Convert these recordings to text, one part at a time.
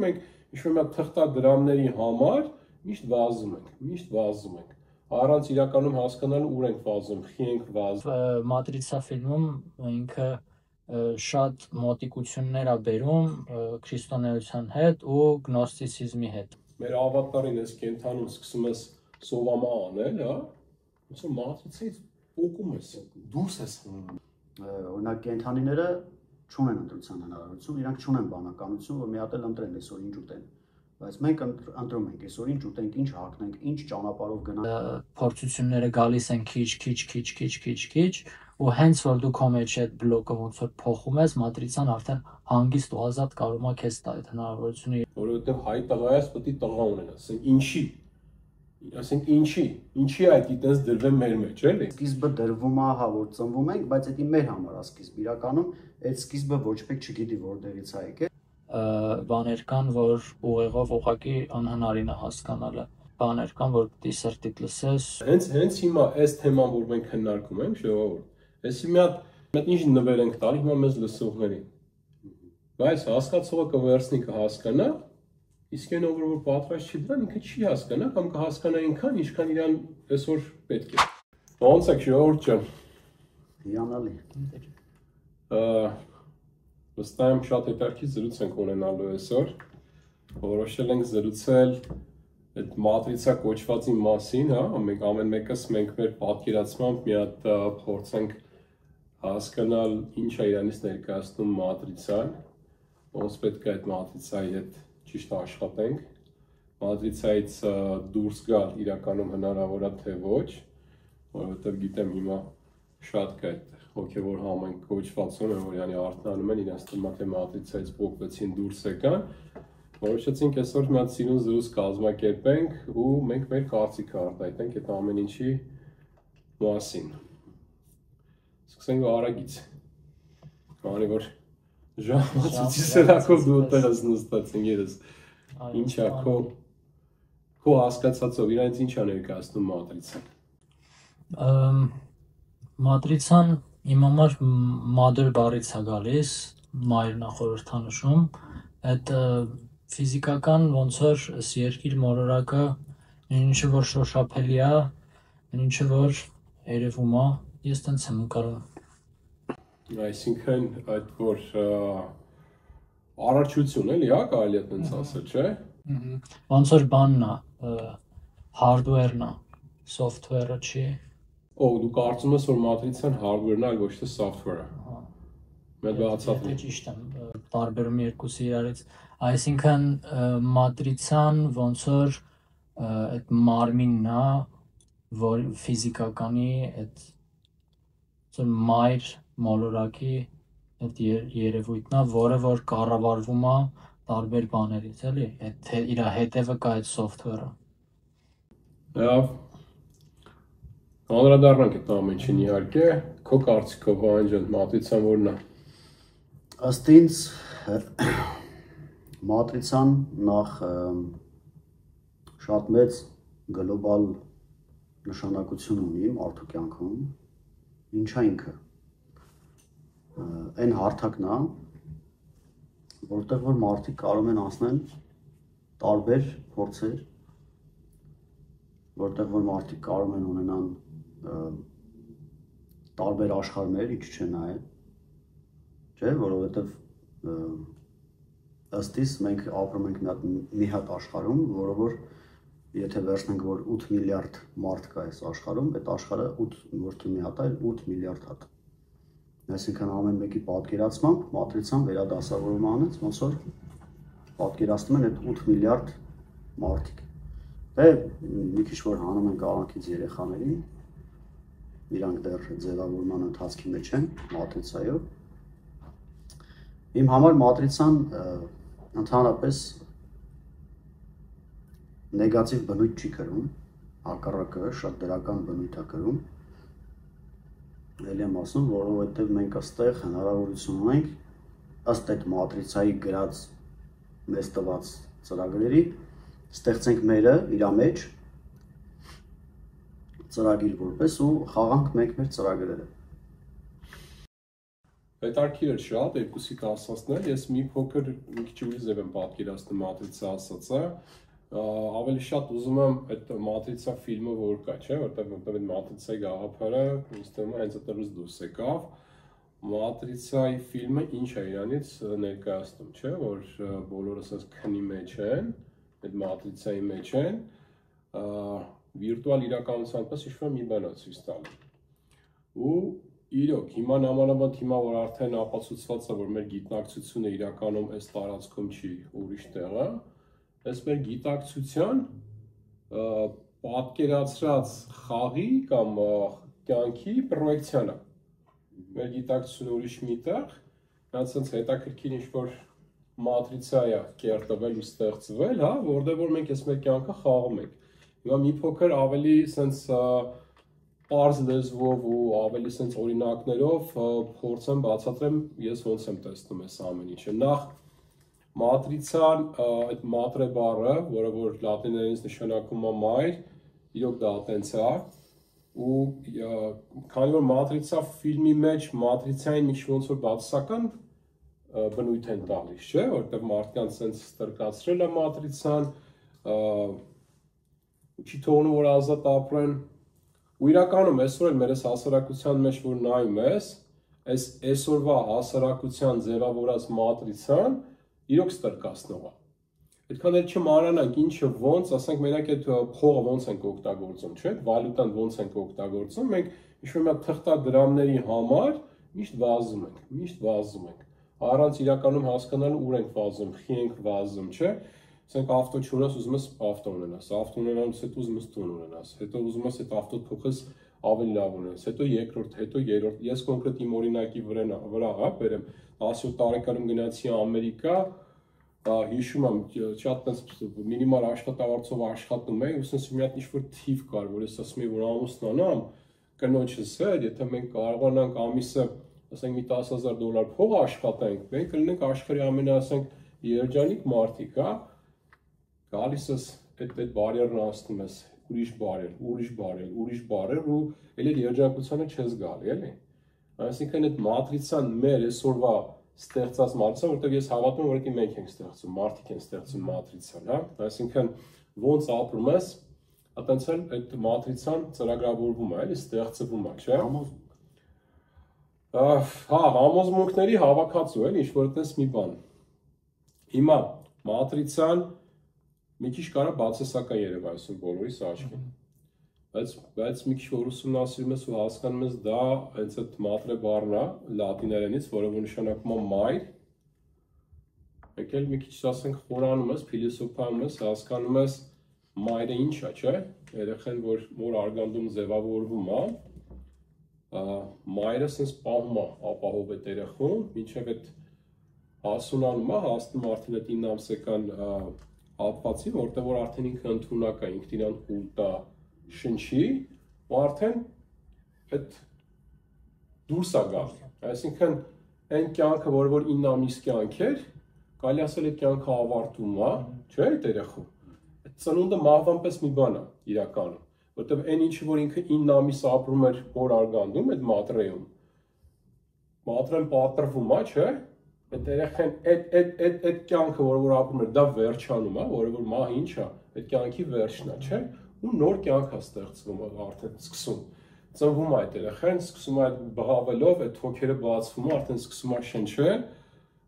Մենք ինչ-որ մի թղթադրամների համար միշտ վազում ենք։ Առանց իրականում հասկանալու ուր ենք վազում, խի ենք վազում։ Մատրիցա ֆիլմում ինքը շատ մոտիկություններ ա բերում քրիստոնեության հետ ու գնոստիցիզմի հետ։ Մեր ավատարին ես կենթանում սկսում ես սովամա անել, հա, ոնց որ մատրիցայից փոկում ես, դուրս ես հանում։ Օրինակ կենթանիները չունեն ընտրության հնարավորություն, իրանք չունեն բանականություն, որ մի հատ էլ ընտրեն այսօր ինչ ուտեն։ Բայց մենք ընտրում ենք այսօր ինչ ուտենք, ինչ հագնենք, ինչ ճանապարհով գնանք։ Փորձությունները գալիս են քիչ, ու հենց որ դու քո մեջ այդ բլոկը ոնց որ փոխում ես, մատրիցան արդեն հանգիստ ու ազատ կարող է քեզ տա այդ հնարավորությունը։ Որովհետև հայ տղա ես, պետք է տղա ունենաս, ինչի այդ այդպես դրվեն մեր մեջ, էլի։ Սկիզբը դրվում է, հա, որ ծնվում ենք, բայց դա մեր համար է սկիզբ։ Իրականում այդ սկիզբը ոչ մեկ չգիտի որտեղից է եկել։ Բաներ կան, որ ուղեղով ուղղակի անհնարին է հասկանալը։ Բաներ կան, որ պիտի սրտիդ լսես։ Հենց հիմա այս թեման, որ մենք քննարկում ենք, ժողովուրդ, այսի մի հատ ինչ նվեր ենք տալի հիմա մեզ լսողներին։ Բայց հասկացողը կվերցնի կհասկանա, իսկ այն ով որ պատրաստ չի դրան, ինքը չի հասկանա կամ կհասկանա այնքան, ինչքան իրան այսօր պետք է։ Ոնց եք ժողովուրդ ջան։ Հիանալի։ Վստահ եմ շատ հետաքրքիր զրույց ենք ունենալու այսօր։ Որոշել ենք զրուցել այդ մատրիցա կոչվածի մասին, հա, մենք ամեն մեկս մենք մեր պատկերացմամբ մի հատ փորձենք հասկանալ ինչ է իրանից ներկայացնում մատրիցան, ոնց պետք է այդ մատրիցայի հետ ճիշտ աշխատենք, մատրիցայից դուրս գալ իրականում հնարավոր է թե ոչ, որովհետև գիտեմ հիմա շատ կա այդ հոգևոր համենք կոչվածում են, որ յանի արթնանում են իրենց թեմատե մատրիցայից փոխվեցին դուրս եկան, որոշեցինք այսօր մի հատ սիրուն զրույց կազմակերպենք ու մենք մեր կարծիքը արտահայտենք այդ ամեն ինչի մասին։ Սկսենք արագից։ Քանի որ ժամացույցի սրակով դու այդտեղս նստած ես։ Ինչ է քո հասկացածով իրանից ինչ է ներկայացնում մատրիցան։ Մատրիցան իմ համար mother բառից է գալիս, մայրն է խորհրդանշում, այդ ֆիզիկական ոնց որ երկիր մոլորակը ինչը որ շոշափելի է, ինչը որ երևում է, ես տենց եմ ընկալում։ Այսինքն այդ որ առողջություն էլի, հա, կարելի է տենց ասել, չէ։ Ոնց որ բանն է, hardware-ն է, software-ը չի։ Դու կարծում ես, որ մատրիցան hardware-ն է, այլ ոչ թե software-ը։ Մեծ բացատրի։ Ճիշտ եմ, տարբերում երկուսի իրարից։ Այսինքն մատրիցան ոնց որ այդ մարմինն է, որ ֆիզիկականի այդ մայր մոլորակի այդ երևույթն է, որը որ կառավարվում է տարբեր բաներից, էլի, այդ իր հետևը կա այդ software-ը։ Լավ։ Անդրադառնանք այդ ամեն ինչին իհարկե, քո կարծիքով Վահան ջան, մատրիցան որն է։ Ըստ ինձ մատրիցան նախ շատ մեծ գլոբալ նշանակություն ունի մարդու կյանքում, ինչա ինքը։ Այն հարթակն է, որտեղ որ մարդիկ կարող են անցնել տարբեր փորձեր, որտեղ որ մարդիկ կարող են ունենան տարբեր աշխարհներ, ինչ չէ նայել, չէ, որովհետև ըստ իս մենք ապրում ենք մի հատ աշխարհում, որը որ եթե վերցնենք որ 8 միլիարդ մարդ կա այս աշխարհում, այդ աշխարհը 8 ոչ թե մի հատ, այլ 8 միլիարդ հատ։ Այսինքն ամեն մեկի պատկերացմամբ մատրիցան վերադասավորում անեց, ոնց որ պատկերացնում են այդ 8 միլիարդ մարդիկ։ Դե մի քիչ որ հանում են կառանքից երեխաներին, իրանք դեռ ձևավորման ընթացքի մեջ են մատրիցայով։ Իմ համար մատրիցան ընդհանրապես նեգատիվ բնույթ չի կրում, հակառակը շատ դրական բնույթ է կրում։ Էլ եմ ասում, որովհետև մենք այստեղ հնարավորություն ունենք ըստ այդ մատրիցայի գրած մեզ տված ծրագրերի ստեղծենք մերը իր մեջ ծրագիր որպես ու խաղանք մենք մեր ծրագրերը։ Հետարքիր էր շատ, երկուսիք ասացնել, ես մի փոքր մի քիչ ուրիշ ձև եմ պատկերացնում Մատրիցա ասածը, ավելի շատ ուզում եմ այդ Մատրիցա ֆիլմը որ կա, չէ, որտեղ այդ Մատրիցայի գաղափարը ինձ թվում է հենց այդտեղից դուրս եկավ։ Մատրիցայի ֆիլմը ինչ է իրանից ներկայացնում, չէ, որ բոլորս այս քնի մեջ են, այդ Մատրիցայի մեջ են, վիրտուալ իրականության պես ինչ-որ մի բան է ցույց տալու։ Ու իրոք, հիմա նամանավանդ հիմա որ արդեն ապացուցված է, որ մեր գիտնակցությունը իրականում այս տարածքում չի ուրիշ տեղ է, այս մեր գիտակցության պատկերացրած խաղի կամ կյանքի պրոյեկցիան է։ Մեր գիտակցությունը ուրիշ մի տեղ, այնց հետաքրքիր ինչ-որ մատրիցա է կերտվել ու ստեղծվել, հա, որտեղ որ մենք այս մեր կյանքը խաղում ենք։ Հիմա մի փոքր ավելի սենց պարզ լեզվով ու ավելի սենց օրինակներով փորձեմ բացատրեմ ես ոնց եմ տեսնում այս ամեն ինչը։ Նախ մատրիցան, այդ մատրե բառը, որը որ լատիներենից նշանակում է մայր, իրոք դա տենց է, ու քանի որ մատրիցա ֆիլմի մեջ մատրիցային մի ոնց որ բացասական բնույթ են տալիս, չէ, որտեղ մարդկանց սենց ստրկացրել է մատրիցան, չի թողնում որ ազատ ապրեն, ու իրականում այսօր էլ մեր այս հասարակության մեջ որ նայում ես, այս այսօրվա հասարակության ձևավորած մատրիցան իրոք ստրկացնող է։ Այդքան էլ չմանրանանք ինչը ոնց, ասենք մենակ այդ փողը ոնց ենք օգտագործում, չէ՞, վալյուտան ոնց ենք օգտագործում, մենք ինչ-որ մի թղթադրամների համար միշտ վազում ենք։ Առանց իրականում հասկանալու ուր ենք վազում, խի ենք վազում, չէ՞։ Ասենք ավտո չունես, ուզում ես ավտո ունենաս, ավտո ունենալուց հետո ուզում ես տուն ունենաս, հետո ուզում ես այդ ավտոդ փոխես ավելի լավ ունենաս, հետո երկրորդ, հետո երրորդ։ Ես կոնկրետ իմ օրինակի վրա, հա, բերեմ, 17 տարեկանում գնացի Ամերիկա, հիշում եմ, շատ մինիմալ աշխատավարձով աշխատում էի, ու ասես մի հատ ինչ-որ թիվ կար, որ ես ասում էի, որ ամուսնանամ, կնոջս հետ, եթե մենք կարողանանք ամիսը, ասենք մի $10,000 փող աշխատենք, մենք կլինենք աշխարհի ամենաասենք երջանիկ մարդիկ, հա, գալիս ես այդ բարերն անցնում ես, ուրիշ բարեր, ու էլ երջանկությանը չես գալի, էլի։ Այսինքն այդ մատրիցան մեր այսօրվա ստեղծած մատրիցան, որտեղ ես հավատում եմ, որ մենք ենք ստեղծում, մարդիկ են ստեղծում մատրիցան, հա, այսինքն ոնց ապրում ես, այտենց էլ այդ մատրիցան ծրագրավորվում է, էլի ստեղծվում է, չէ՞։ Հա, համոզմունքների հավաքածու, էլի, ինչ-որ այդպես մի բան։ Հիմա մատրիցան մի քիչ կարա բացասական երևա այսօր բոլորիս աչքին։ Բայց մի քիչ որ ուսումնասիրում ես ու հասկանում ես դա հենց այդ մատրե բառն է լատիներենից, որը որ նշանակում է մայր։ Եկել մի քիչ ասենք խորանում ես, փիլիսոփայում ես, հասկանում ես մայրը ինչ է, չէ՞։ Երեխան որ արգանդում ձևավորվում է, մայրը sense պահում է, ապահով է երեխուն, մինչև այդ հասունանում է, հասնում արդեն այդ 9 ամսական հատվածի, որտեղ որ արդեն ինքը ընդունակ է, ինքն իրան ուտա շնչի, ու արդեն այդ դուրս է գալի։ Այսինքն այն կյանքը, որ 9 ամիս կյանք էր, կարելի ասել այդ կյանքը ավարտում է, չէ՞ այդ երեխու։ Այդ ծնունդը մահվան պես մի բան է իրականում, որտեղ այն ինչը որ ինքը 9 ամիս ապրում էր օր արգանդում այդ մատրեում, մատրեն պատրվում է, չէ՞։ Այդ երեխան այդ կյանքը, որ ապրում էր, դա վերջանում է, որը որ մահը ինչ է, այդ կյանքի վերջն է, չէ՞։ Ու նոր կյանք է ստեղծվում, արդեն սկսում։ Ծնվում է այդ երեխան, սկսում է այդ բղավելով, այդ հոգերը բացվում է, արդեն սկսում է շնչել,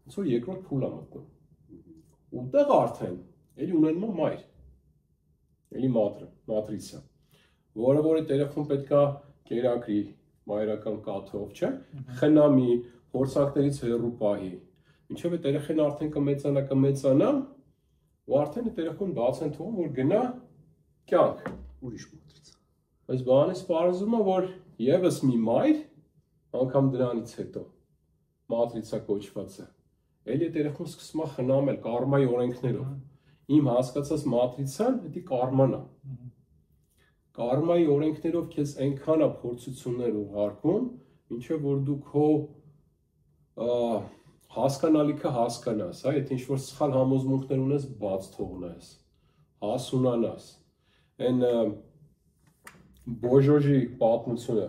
ոնց որ երկրորդ փուլ է մտնում։ Ուտեղ արդեն էլի ունենում է մայր, էլի մատրիցա, որը որ այդ երեխան պետքա կերակրի մայրական կաթով, չէ՞, խնամի, փորձակներից հեռու պահի, մինչև այդ երեխան արդեն կմեծանա, ու արդեն այդ երեխան բաց են թողում, որ գնա կյանք, ուրիշ մատրիցա։ Այս բանից պարզվում է, որ եւս մի մայր, անգամ դրանից հետո, մատրիցա կոչված է, էլի այդ երեխան սկսում է խնամել կարմայի օրենքներով։ Իմ հասկացած մատրիցան դա կարման է։ Կարմայի օրենքներով քեզ այնքան է փորձություններ ուղարկում, ինչեւ որ դու քո հասկանալիքը հասկանաս, հա, եթե ինչ-որ սխալ համոզմունքներ ունես, բաց թողնես, հասունանաս, այն Բոժոժի պատմությունը,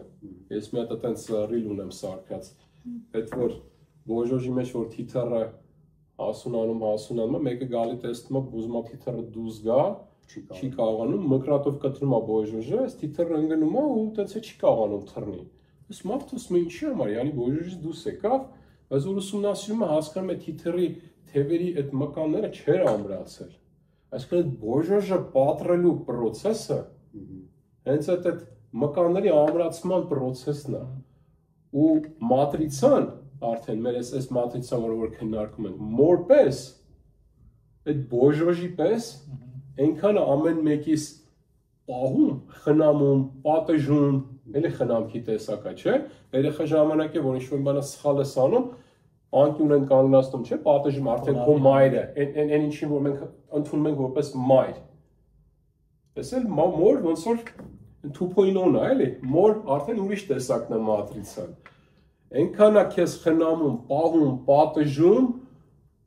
ես մի հատ այդպես ռիլ ունեմ սարքած, այդ որ բոժոժի մեջ որ թիթեռը հասունանում, մեկը գալի տեսնում է ուզում է թիթեռը դուրս գա, չի կարողանում, մկրատով կտրում է բոժոժը, այս թիթեռը ընկնում է ու տենց չի կարողանում թռնի։ Այս մարդը ասում է ինչի համար, yani բոժոժից դուրս եկավ, բայց որ ուսումնասիրումը հասկանում է թիթեռի թևերի այդ մկանները չեր ամրացել։ Այսինքն այդ բոժոժը պատռելու process-ը հենց այդ մկանների ամրացման process-ն է։ Ու մատրիցան արդեն մեր այս մատրիցան, որ քննարկում ենք, մորպես այդ բոժոժի պես այնքան ամեն մեկիս պահում, խնամում, պատժում, էլի խնամքի տեսակ է, չէ՞։ Երեխա ժամանակ է, որ ինչ-որ բանը սխալ ես անում, անկյուն են կանգնացնում, չէ՞, պատժում արդեն քո մայրը, այն ինչին որ մենք ընդունում ենք որպես մայր։ Էս էլ մոր ոնց որ 2.0-ն է, էլի, մոր արդեն ուրիշ տեսակն է մատրիցան։ Այնքան է քեզ խնամում, պահում, պատժում,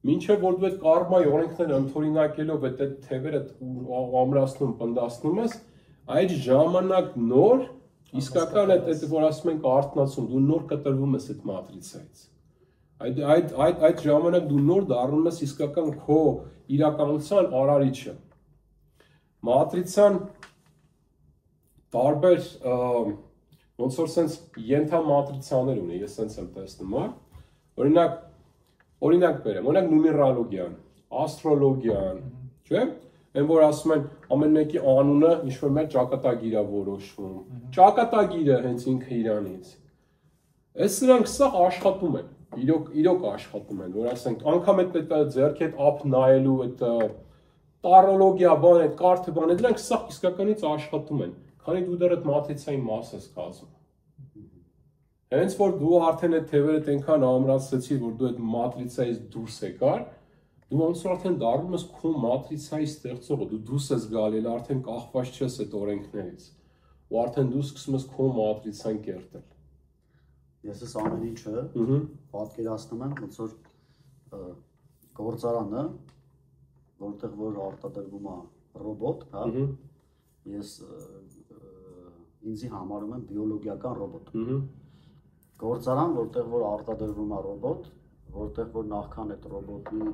մինչև որ դու այդ կարմայի օրենքները ընդօրինակելով այդ թևերը ամրացնում, պնդացնում ես, այդ ժամանակ նոր իսկական այդ որ ասում ենք արթնացում, դու նոր կտրվում ես այդ մատրիցայից։ Այդ ժամանակ դու նոր դառնում ես իսկական քո իրականության արարիչը։ Մատրիցան տարբեր ոնց որ sense ենթամատրիցաներ ունի, ես sense եմ տեսնում, հա։ Օրինակ բերեմ, օրինակ նումերալոգիան, աստրոլոգիան, չէ՞։ Այն որ ասում են ամեն մեկի անունը ինչ-որ մեր ճակատագիր է որոշվում։ Ճակատագիրը հենց ինքը իրանից։ Այս սրանք սա աշխատում են, իրոք աշխատում են, որ ասենք անգամ այդ ձեռքի հետ ափ նայելու այդ տարոլոգիա բան, այդ կարթը բան, դրանք սա իսկականից աշխատում են, քանի դու դեռ այդ մատրիցայի մաս ես կազմում։ Հենց որ դու արդեն այդ թևերը այնքան ամրացրեցիր, որ դու այդ մատրիցայից դուրս եկար, դու ոնց որ արդեն դառնում ես քո մատրիցայի ստեղծողը, դու դուրս ես գալի, արդեն կախված չես այդ օրենքներից, ու արդեն դու սկսում ես քո մատրիցան կերտել։ Ես այս ամեն ինչը պատկերացնում եմ, ոնց որ գործարանը, որտեղ որ արտադրվում է ռոբոտ, հա, ես ինձի համարում եմ բիոլոգիական ռոբոտ։ Գործարան, որտեղ որ արտադրվում է ռոբոտ, որտեղ որ նախքան այդ ռոբոտի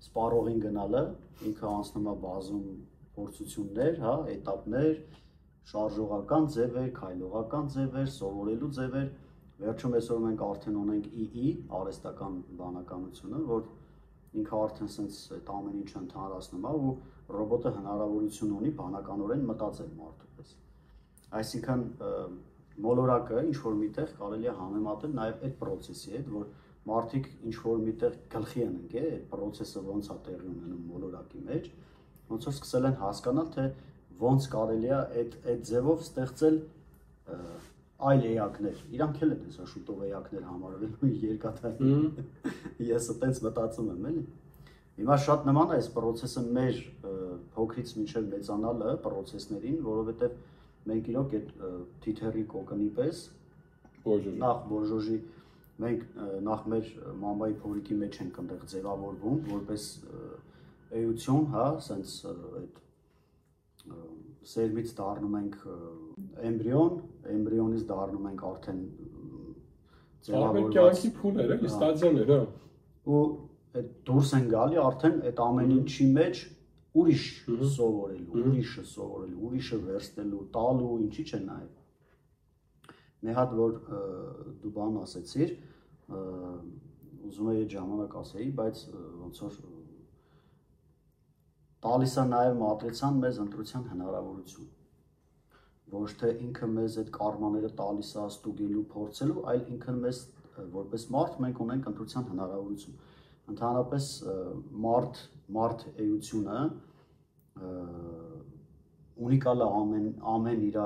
սպառողին գնալը, ինքը անցնում է բազում փորձություններ, հա, էտապներ, շարժողական ձևեր, քայլողական ձևեր, սովորելու ձևեր, վերջում այսօր մենք արդեն ունենք ԻԻ, արհեստական բանականությունը, որ ինքը արդեն sense այդ ամեն ինչը ընդհանրացնում է ու ռոբոտը հնարավորություն ունի բանականորեն մտածել մարդու պես։ Այսինքն մոլորակը ինչ-որ միտեղ կարելի է համեմատել նաև այդ process-ի հետ, որ մարդիկ ինչ-որ միտեղ գլխի են ընկել, այդ process-ը ոնց է տեղի ունենում մոլորակի մեջ, ոնց որ սկսել են հասկանալ, թե ոնց կարելի է այդ ձևով ստեղծել այլ էակներ։ Իրանք էլ են հեսա շուտով էակներ համարվելու երկաթային։ Ես այդպես մտածում եմ, էլի։ Հիմա շատ նման է այս process-ը մեր փոքրից մինչև մեծանալը process-ներին, որովհետև մենք իրոք այդ թիթեռի կոկնի պես նախ բոժոժի մենք նախ մեր մամայի փորիկի մեջ ենք այնտեղ ձևավորվում որպես էություն, հա, sense այդ սերմից դառնում ենք էմբրիոն, էմբրիոնից դառնում ենք արդեն ձևավորված կյանքի փուլեր, էլի ստադիաներ, հա։ Ու այդ դուրս են գալի արդեն այդ ամեն ինչի մեջ ուրիշ սովորելու, ուրիշը վերցնելու, տալու, ինչի՞ չէ նաև։ Մի հատ որ դու բան ասեցիր, ուզում եի այդ ժամանակ ասեի, բայց ոնց որ տալիս է նաև մատրիցան մեզ ընտրության հնարավորություն։ Ոչ թե ինքը մեզ այդ կարմաները տալիս է ստուգելու, փորձելու, այլ ինքը մեզ որպես մարդ մենք ունենք ընտրության հնարավորություն։ Ընդհանրապես մարդ էությունը ունիկալ է ամեն իր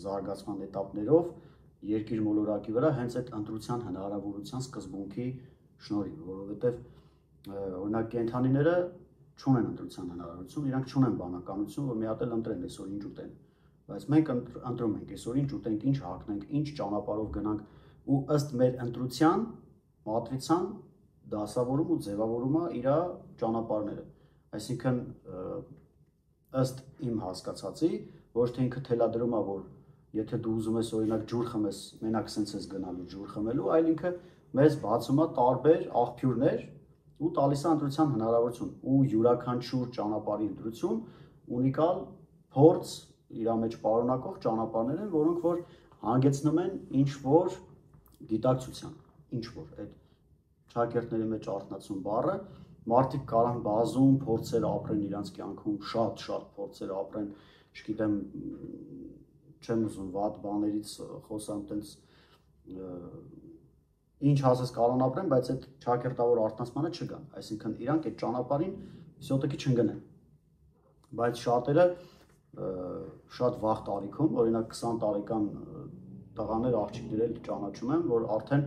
զարգացման էտապներով երկիր մոլորակի վրա հենց այդ ընտրության հնարավորության սկզբունքի շնորհիվ, որովհետև օրինակ կենդանիները չունեն ընտրության հնարավորություն, իրանք չունեն բանականություն, որ մի հատ էլ ընտրեն այսօր ինչ ուտեն, բայց մենք ընտրում ենք այսօր ինչ ուտենք, ինչ հագնենք, ինչ ճանապարհով գնանք ու ըստ մեր ընտրության մատրիցան դասավորում ու ձևավորում է իր ճանապարհները, այսինքն ըստ իմ հասկացածի ոչ թե ինքը թելադրում է, որ եթե դու ուզում ես օրինակ ջուր խմես, մենակ սենց ես գնալու ջուր խմելու, այլ ինքը մեզ բացում է տարբեր աղբյուրներ ու տալիս է ընտրության հնարավորություն ու յուրաքանչյուր ճանապարհի ընտրություն ունիկալ փորձ իր մեջ պարունակող ճանապարհներ են, որոնք որ հանգեցնում են ինչ որ գիտակցության, ինչ որ այդ շակերտների մեջ արտնացում բառը մարդիկ կարան բազում փորձեր ապրեն իրանց կյանքում, շատ փորձեր ապրեն, չգիտեմ, չեմ ուզում վատ բաներից խոսամ, տենց ինչ ասես կարան ապրեն, բայց այդ շակերտավոր արտնացմանը չգան, այսինքն իրանք այդ ճանապարհին всё-таки չընկնեն։ Բայց շատերը շատ վաղ տարիքում, օրինակ 20 տարեկան տղաներ, աղջիկներ էլ ճանաչում եմ, որ արդեն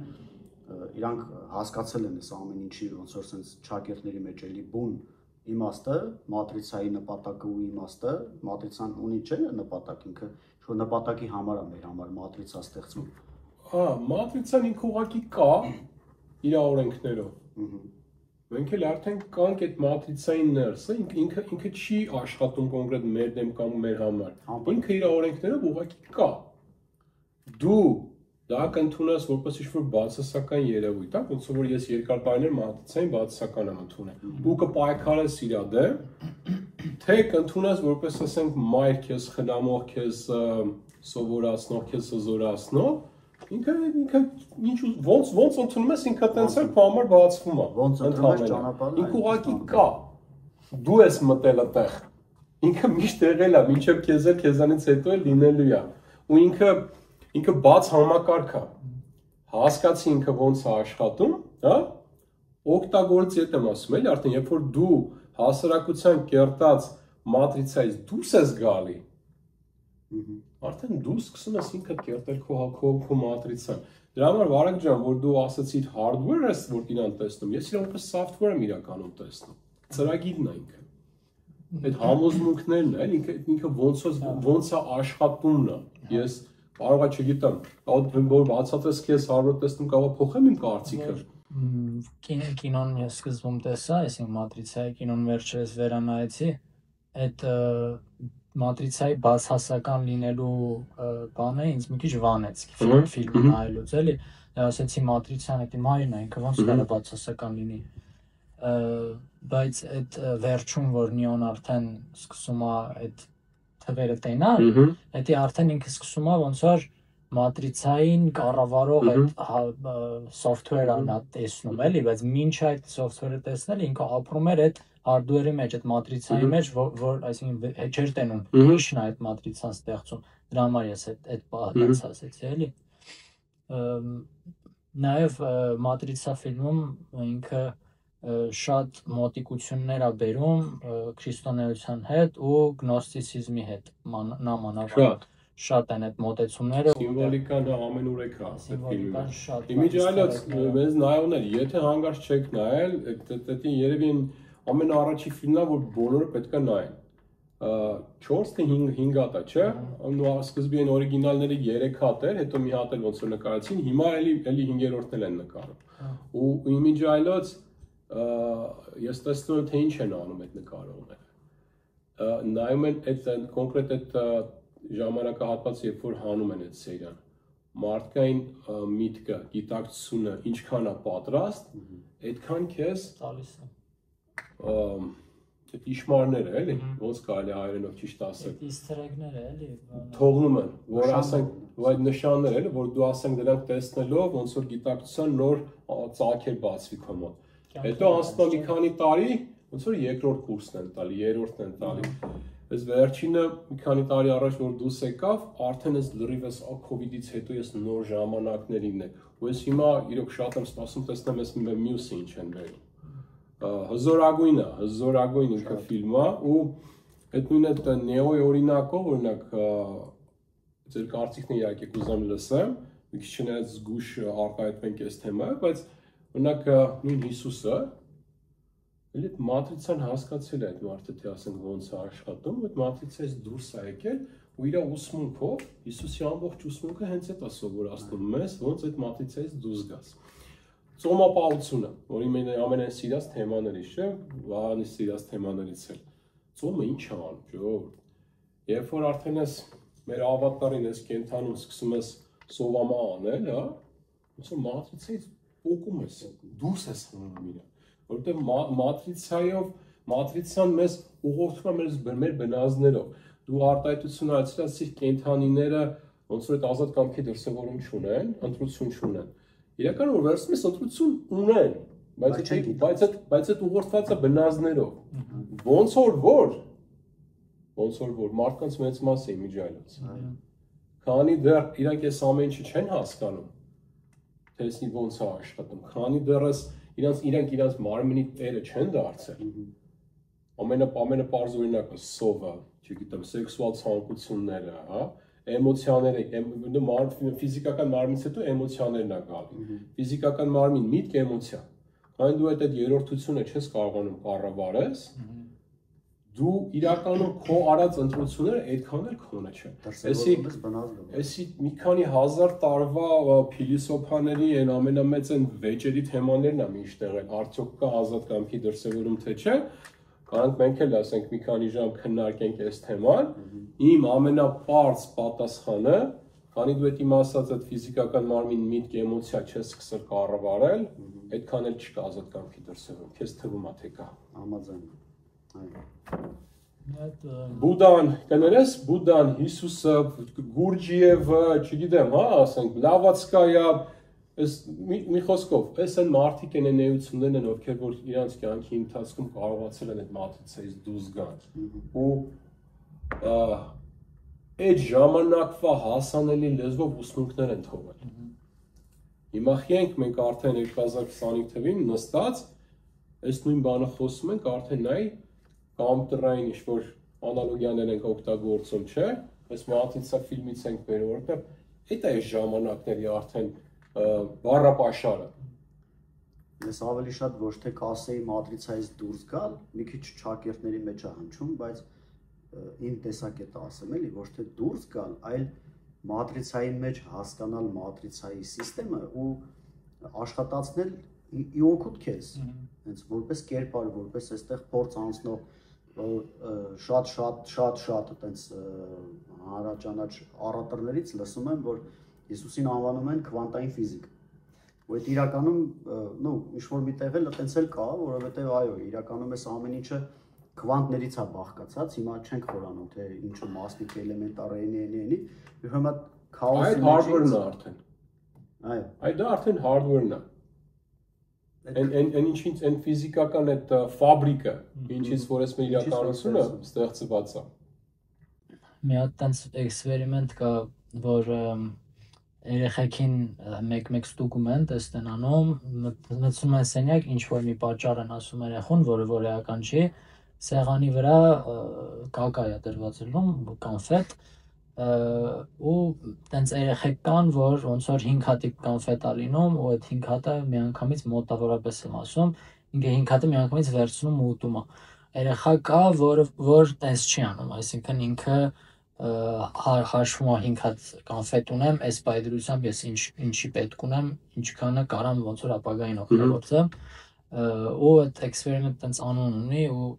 իրանք հասկացել են այս ամեն ինչի ոնց որ sense շակերտների մեջ էլի բուն իմաստը, մատրիցայի նպատակը ու իմաստը, մատրիցան ունի չէ նպատակ ինքը, որ նպատակի համար է մեր համար մատրիցա ստեղծում։ Մատրիցան ինքը ուղղակի կա իր օրենքներով։ Մենք էլ արդեն կանք այդ մատրիցային ներսը, ինքը չի աշխատում կոնկրետ մեր դեմ կամ մեր համար։ Ինքը իր օրենքներով ուղղակի կա։ Դու դա կընդունես որպես ինչ-որ բացասական երևույթ, ոնց որ ես երկար տարիներ մատրիցային բացասական եմ ընդունել։ Ու կպայքարես իր դեմ, թե կընդունես որպես ասենք մայր քեզ խնամող, քեզ սովորացնող, քեզ զորացնող, ինքը ոնց ընդունում ես ինքը տենց էլ քո համար բացվում է։ Ոնց ընդունում ես ճանապարհը։ Ինքը ուղղակի կա։ Դու ես մտել այդտեղ։ Ինքը միշտ եղել է, մինչև քեզանից հետո էլ լինելու է։ Ու ինքը բաց համակարգ է։ Հասկացի ինքը ոնց է աշխատում, հա? Օգտագործի հետ եմ ասում, էլի արդեն երբ որ դու հասարակության կերտած մատրիցայից դուրս ես գալի, արդեն դու սկսում ես ինքդ կերտել քո մատրիցան։ Դրա համար Վարագ ջան, որ դու ասացիր hardware ես, որ իրան տեսնում, ես իրան որպես software եմ իրականում տեսնում։ Ծրագիրն է ինքը։ Այդ համոզմունքներն է, ինքը ոնց է աշխատումն է։ Ես կարող է չգիտեմ, որ բացատրես քեզ հարյուրը տեսնում կարող փոխեմ իմ կարծիքը։ Կինոն ես սկզբում տեսա, այսինքն մատրիցայի կինոն վերջերս վերանայեցի, այդ մատրիցայի բացասական լինելու բանը ինձ մի քիչ վանեց ֆիլմը նայելուց, էլի, ասեցի մատրիցան էդի մայրն է, ինքը ոնց կարա բացասական լինի։ Բայց այդ վերջում, որ Նիոն արդեն սկսում է այդ թվերը տենալ, դա արդեն ինքը սկսում է ոնց որ մատրիցային կառավարող այդ software-ը նա տեսնում էլի, բայց մինչ այդ software-ը տեսնել ինքը ապրում էր այդ hardware-ի մեջ, այդ մատրիցայի մեջ, որ այսինքն չէր տենում, ինչն է այդ մատրիցան ստեղծում։ Դրա համար ես այդ բանից ասեցի, էլի։ Նաև մատրիցա ֆիլմում ինքը շատ մոտիկություններ է բերում քրիստոնեության հետ ու գնոստիցիզմի հետ նամանավանդ շատ են այդ մոտեցումները սիմվոլիկան ամենուր է կա այդ ֆիլմում իմիջիալոց մեզ նայողներ եթե հանգարց չեք նայել դա երևի ամենաառաջի ֆիլմն է որ բոլորը պետք է նայեն 4 թե 5 հատ է չէ սկզբի այն օրիգինալները 3 հատ էր հետո մի հատ էլ ոնց որ նկարեցին հիմա էլի 5-րդն էլ են նկարում ու իմիջիալոց ես տեսնում եմ թե ինչ են անում այդ նկարողները նայում են այդ կոնկրետ այդ ժամանակահատվածը երբ որ հանում են այդ սերիան մարդկային միտքը գիտակցությունը ինչքան է պատրաստ այդքան քեզ տալիս է այդ իշմարները էլի ոնց կարելի հայերենով ճիշտ ասել իստերեգները էլի թողնում են որ ասենք այդ նշանները էլի որ դու ասենք դրանք տեսնելով ոնց որ գիտակցության նոր ծագեր բացվի քո մոտ հետո անցնում մի քանի տարի ոնց որ երկրորդ կուրսն են տալի երրորդն են տալի այս վերջինը մի քանի տարի առաջ որ դուրս եկավ արդեն ես լրիվ ես կովիդից հետո ես նոր ժամանակներինն է ու ես հիմա իրոք շատ եմ սպասում տեսնեմ ես մյուսը ինչ են բերում հզորագույն ինքը ֆիլմը ու այդ նույն այդ նեոյի օրինակով օրինակ ձեր կարծիքն իհարկե կուզեմ լսեմ մի քիչ չնայած զգուշ արտահայտվենք այս թեմայով բայց օրինակ նույն Հիսուսը էլի այդ մատրիցան հասկացել է այդ մարդը թե ասենք ոնց է աշխատում այդ մատրիցայից դուրս է եկել ու իր ուսմունքով Հիսուսի ամբողջ ուսմունքը հենց այդ է սովորացնում մեզ ոնց այդ մատրիցայից դուրս գաս Ծոմապահությունը, որի ամենայն սիրած թեմաներից չէ, Վահանի սիրած թեմաներից էլ։ Ծոմը ինչ է անում, ժողովուրդ։ Երբ որ արդեն ես մեր ավատարին ես կենթանում սկսում ես սովամա անել, հա, ոնց որ մատրիցայից փոկում ես, դուրս ես խմում իրան, որովհետև մատրիցան մեզ ուղղորդում է մեր բնազդներով։ Դու արտահայտություն այցելացիր կենդանիները ոնց որ այդ ազատ կամքի դրսևորում չունեն, ընտրություն չունեն։ Իրականում որ վերցնում ես ընտրություն ունեն, բայց այդ ուղղորդված է բնազդներով։ Ոնց որ մարդկանց մեծ մասը իմիջայլոց։ Քանի դեռ իրանք այս ամեն ինչը չեն հասկանում, թե էսի ոնց է աշխատում, քանի դեռ իրանք իրենց մարմնի տերը չեն դարձել։ Ամենապարզ օրինակը սովը, չգիտեմ, սեքսուալ ցանկությունները, հա, էմոցիաները, ֆիզիկական մարմինից հետո էմոցիաներն է գալի։ Ֆիզիկական մարմին, միտք, էմոցիա։ Քանի դու այդ երրորդությունը չես կարողանում կառավարես, դու իրականում քո արած ընտրությունները այդքան էլ քոնը չեն։ Էսի մի քանի հազար տարվա փիլիսոփաների այն ամենամեծ այն վեճերի թեմաներն է միշտ եղել, արդյոք կա ազատ կամքի դրսևորում թե չէ։ Կարանք մենք էլ ասենք մի քանի ժամ քննարկենք այս թեման, իմ ամենապարզ պատասխանը, քանի դու այդ իմ ասած այդ ֆիզիկական մարմին միտք էմոցիա չես սկսել կառավարել, այդքան էլ չկա ազատ կամքի դրսևորում, քեզ թվում է թե կա։ Համաձայն։ Բուդան, կներես, Բուդան, Հիսուսը, Գուրջիևը, չգիտեմ, հա, ասենք, Բլավատսկայա, մի խոսքով, այս են մարդիկ են էություններն են, ովքեր որ իրանց կյանքի ընթացքում կարողացել են այդ մատրիցայից դուրս գան։ Ու այդ ժամանակվա հասանելի լեզվով ուսմունքներ են թողել։ Հիմա խիենք մենք արդեն 2025 թվին նստած, այս նույն բանը խոսում ենք, արդեն նայ կամպյուտերային ինչ-որ անալոգիաներ ենք օգտագործում, չէ՞, այս մատրիցա ֆիլմից ենք բերում, որովհետև այդ է այս ժամանակների արդեն բառապաշարը։ Ես ավելի շատ ոչ թե կասեի մատրիցայից դուրս գալ, մի քիչ ճակերտների մեջ է հնչում, բայց իմ տեսակետը ասեմ էլի, ոչ թե դուրս գալ, այլ մատրիցայի մեջ հասկանալ մատրիցայի համակարգը ու աշխատացնել ի օգուտ քեզ, հենց որպես կերպար, որպես այստեղ փորձ անցնող շատ այտենց հանրաճանաչ առատորներից լսում եմ, որ Հիսուսին անվանում են քվանտային ֆիզիկ։ Ու այդ իրականում, ինչ-որ միտեղ էլ այտենց էլ կա, որովհետև այո, իրականում այս ամեն ինչը քվանտներից է բաղկացած, հիմա չենք խորանում, թե ինչու մասնիկ էլեմենտար էնի, հիմա քաոսի այդ hardware-ն է արդեն։ Այո։ Այդ դա արդեն hardware-ն է։ Այն ինչից այն ֆիզիկական այդ ֆաբրիկը, ինչից որ ես մեր իրականությունը ստեղծված է։ Մի հատ տենց էքսպերիմենտ կա, որ երեխեքին մեկ ստուգում են, տեստեն անում, մտցնում են սենյակ, ինչ-որ մի պատճառ են ասում երեխուն, որ էական չի, սեղանի վրա կակա է դրված լինում, կանֆետ, ու տենց երեխեք կան, որ ոնց որ 5 հատի կանֆետ է լինում, ու այդ 5 հատը միանգամից մոտավորապես եմ ասում, ինքը 5 հատը միանգամից վերցնում ու ուտում է։ Երեխա կա, որ տենց չի անում, այսինքն ինքը հաշվում է 5 հատ կանֆետ ունեմ, այս պայդրությամբ ես ինչի պետք ունեմ, ինչքանը կարամ ոնց որ ապագային օգտագործեմ, ու այդ էքսպերիմենտ տենց անուն ունի ու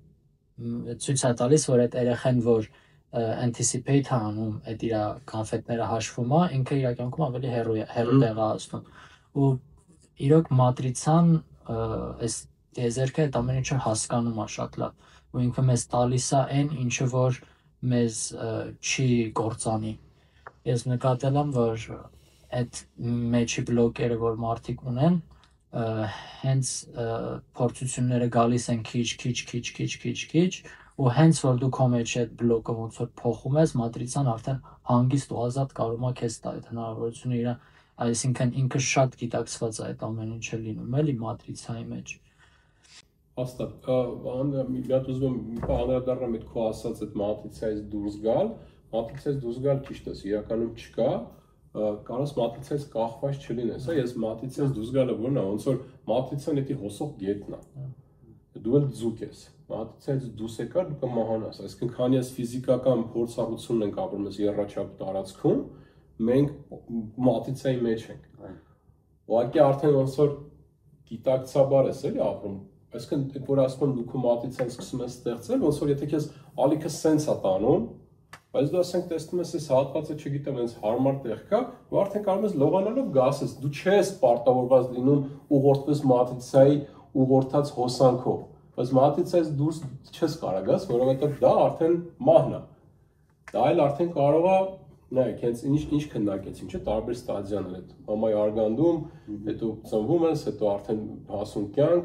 ցույց է տալիս, որ այդ երեխան, որ anticipate է անում, այդ իր կանֆետները հաշվում է, ինքը իր կյանքում ավելի հեռու տեղ է հասնում։ Ու իրոք մատրիցան այս տեզերքը այդ ամեն ինչը հասկանում է շատ լավ, ու ինքը մեզ տալիս է այն, ինչը որ մեզ չի կործանի։ Ես նկատել եմ, որ այդ մեջի բլոկերը, որ մարդիկ ունեն, հենց փորձությունները գալիս են քիչ, ու հենց որ դու քո մեջ այդ բլոկը ոնց որ փոխում ես, մատրիցան արդեն հանգիստ ու ազատ կարող է քեզ տա այդ հնարավորությունը իր, այսինքն ինքը շատ գիտակցված է այդ ամեն ինչը լինում, էլի մատրիցայի մեջ։ Հաստատ, մի հատ ուզում եմ մի բան անդրադառնամ այդ քո ասած այդ մատրիցայից դուրս գալ ճիշտ է, իրականում չկա, կարոս մատրիցայից կախված չլինես, ես մատրիցայից դուրս գալը որն է, ոնց որ մատրիցան էդի հոսող գետն է, դու էլ ձուկ ես, մատրիցայից դուրս եկար դու կմահանաս, այսինքն քանի ես ֆիզիկական փորձառություն ենք ապրում ես եռաչափ տարածքում, մենք մատրիցայի մեջ ենք, ուղղակի արդեն ոնց որ գիտակցաբար ես էլի ապրում, այսինքն որ ասում եմ դու քո մատրիցան սկսում ես ստեղծել, ոնց որ եթե քեզ ալիքը սենց է տանում, Բայց դու ասենք տեսնում ես այս հատվածը, չգիտեմ, այնց հարմար տեղ կա, ու արդեն կարող ես լողանալով գաս ես, դու չես պարտավորված լինում ուղղորդվես մատրիցայի ուղղորդած հոսանքով, բայց մատրիցայից դուրս չես կարող գաս, որովհետև դա արդեն մահն է։ Դա էլ արդեն կարող է, նայեք, հենց ինչ քննարկեցին, չէ՞, տարբեր ստադիաներ այդ համայի արգանդում, հետո ծնվում ես, հետո արդեն հասուն կյանք,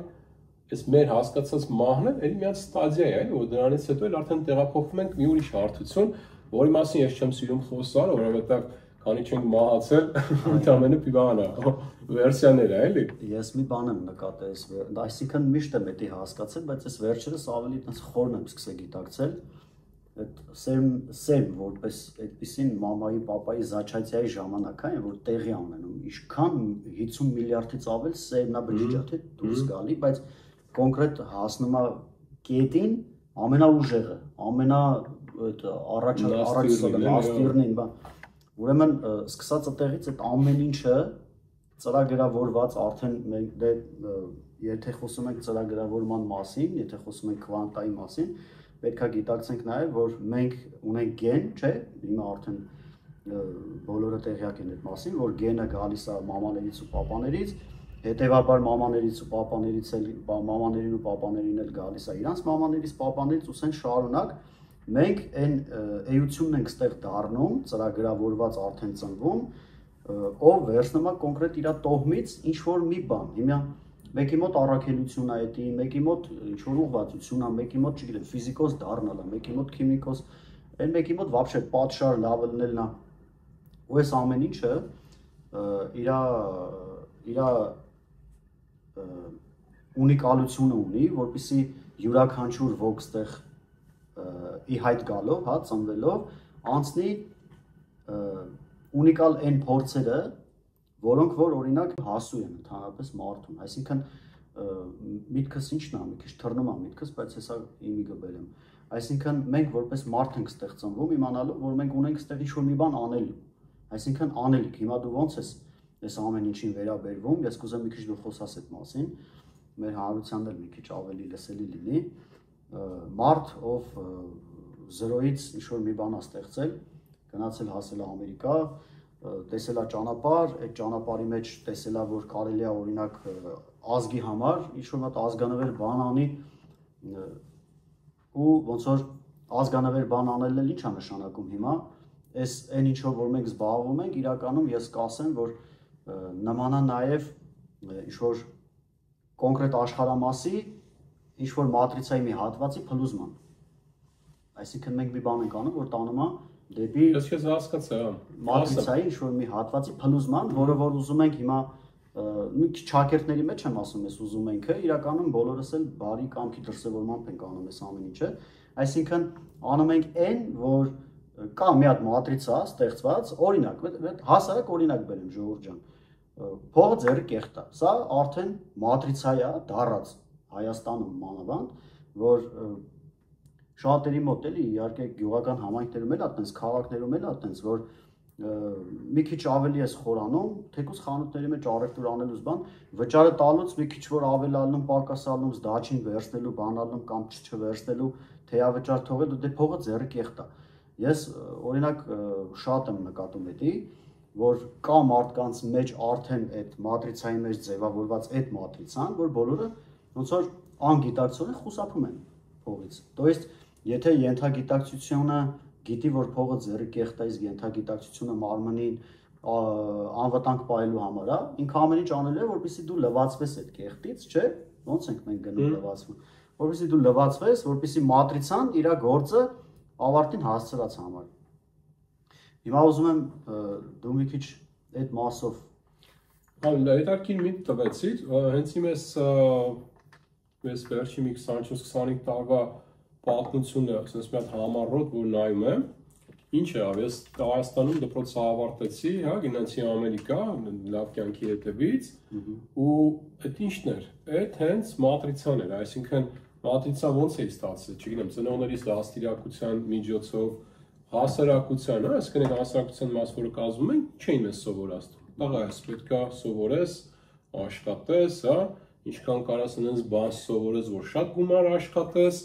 այս մեր հասկացած մահն է, էլի միած ստադիա է, որ դրանից հետո էլ արդեն տեղափոխվում ենք մի ուրիշ հարթություն, որի մասին ես չեմ սիրում խոսալ, որովհետև քանի չենք մահացել, ընդամենը բան է, վերսիաներ է, էլի։ Ես մի բան եմ նկատել, այսինքն միշտ եմ էդի հասկացել, բայց այս վերջերս ավելի տես խորն եմ սկսել գիտակցել, այդ սեմ որպես այդպեսին մամայի, պապայի զաչայցիայի ժամանակ այն, որ տեղի ունենում, ինչքան 50 միլիարդից ավել սեմնա բջիջա թե դուրս գալի, բայց կոնկրետ հասնում է կետին ամենաուժեղը, առաջաստիրնին, ուրեմն սկսած այդտեղից այդ ամեն ինչը ծրագրավորված արդեն մենք եթե խոսում ենք ծրագրավորման մասին, եթե խոսում ենք քվանտայի մասին, պետք է գիտակցենք նաև, որ մենք ունենք գեն, չէ՞, հիմա արդեն բոլորը տեղյակ են այդ մասին, որ գենը գալիս է մամաներից ու պապաներից, հետևաբար մամաներից ու պապաներից էլ մամաներին ու պապաներին էլ գալիս է իրանց մամաներից, պապաներից ու սեն շարունակ մենք այն էությունն ենք ստեղ դառնում, ծրագրավորված արդեն ծնվում, ով վերցնում է կոնկրետ իր տոհմից ինչ-որ մի բան, հիմա մեկի մոտ առաքելություն է էդի, մեկի մոտ ինչ-որ ուղղվածություն է, մեկի մոտ, չգիտեմ, ֆիզիկոս դառնալ է, մեկի մոտ քիմիկոս, այն մեկի մոտ вообще պատշար լավը լինելն է, ու այս ամեն ինչը իր ունիկալությունը ունի, որպեսզի յուրաքանչյուր ոք ստեղ ի հայտ գալով, հա, ծնվելով, անցնի ունիկալ այն փորձերը, որոնք որ օրինակ հասու են ընդհանրապես մարդուն, այսինքն միտքս ինչն է, մի քիչ թռնում է միտքս, բայց հեսա իմի գբել եմ, այսինքն մենք որպես մարդ ենք ստեղ ծնվում, իմանալով, որ մենք ունենք ստեղ ինչ-որ մի բան անելու, այսինքն անելիք, հիմա դու ոնց ես այս ամեն ինչին վերաբերվում, ես կուզեմ մի քիչ դու խոսաս այդ մասին, մեր հանրությանն էլ մի քիչ ավելի լսելի լինի, մարդ, ով 0-ից ինչ-որ մի բան է ստեղծել, գնացել հասել է Ամերիկա, տեսել է ճանապարհ, այդ ճանապարհի մեջ տեսել է, որ կարելի է օրինակ ազգի համար ինչ-որ մոտ ազգանվեր բան անի ու ոնց որ ազգանվեր բան անելն էլ ի՞նչ է նշանակում հիմա, այս այն ինչով որ մենք զբաղվում ենք, իրականում ես կասեմ, որ նմանա նաև ինչ-որ կոնկրետ աշխարհամասի ինչ-որ մատրիցայի մի հատվածի փլուզման, այսինքն մենք մի բան ենք անում, որ տանում է դեպի ես հասկացա մատրիցայի ինչ-որ մի հատվածի փլուզման, որը որ ուզում ենք հիմա մի քիչ ճակերտների մեջ եմ ասում, ես ուզում ենք, իրականում բոլորս էլ բարի կամքի դրսևորմամբ ենք անում այս ամեն ինչը, այսինքն անում ենք այն, որ կա մի հատ մատրիցա ստեղծված, օրինակ, հասարակ օրինակ բերեմ ժողովուրդ ջան, փողը ձեռը կեղտ է, սա արդեն մատրիցա է դառած Հայաստանում մանավանդ, որ շատերի մոտ էլի իհարկե գյուղական համայնքներում էլ այդպես քաղաքներում էլ այդպես որ մի քիչ ավելի ես խորանում, թեկուզ խանութների մեջ առևտուր անելուց բան, վճարը տալուց մի քիչ որ ավելանում, պակասանում, զդաչին վերցնելու, բանալում կամ չվերցնելու, թեյավճար թողել, դե փողը ձեռը կեղտ է։ Ես օրինակ շատ եմ նկատում էդի, որ կա մարդկանց մեջ արդեն այդ մատրիցայի մեջ ձևավորված այդ մատրիցան, որ բոլորը ոնց որ անգիտակցորեն խուսափում են փողից։ То есть եթե ենթագիտակցությունը գիտի, որ փողը ձեռի կեղտ է, իսկ ենթագիտակցությունը մարմնին անվտանգ պահելու համար է, ինքը ամեն ինչ անելու է, որպեսզի դու լվացվես այդ կեղտից, չէ՞, ոնց ենք մենք գնում լվացվում, որպեսզի դու լվացվես, որպեսզի մատրիցան իր գործը ավարտին հասցրած համար։ Հիմա ուզում եմ դու մի քիչ այդ մասով հետաքրքիր մի տվեցիր, հենց իմ ես վերջի մի 24-25 տարվա պատմությունը, ասես մի հատ համառոտ, որ նայում եմ, ինչ է, ես Հայաստանում դպրոցը ավարտեցի, հա, գնացի Ամերիկա, լավ կյանքի հետևից, ու այդ ինչն էր, այդ հենց մատրիցան էր, այսինքն մատրիցա ոնց է ստացել, չգիտեմ, ծնողներիս դաստիարակության միջոցով, հասարակության, հա, այսինքն այդ հասարակության մաս, որը կազմում են, չէին մեզ սովորացնում, տղա ես պետք է սովորես, աշխատես, հա, ինչքան կարաս այնպես բան սովորես, որ շատ գումար աշխատես,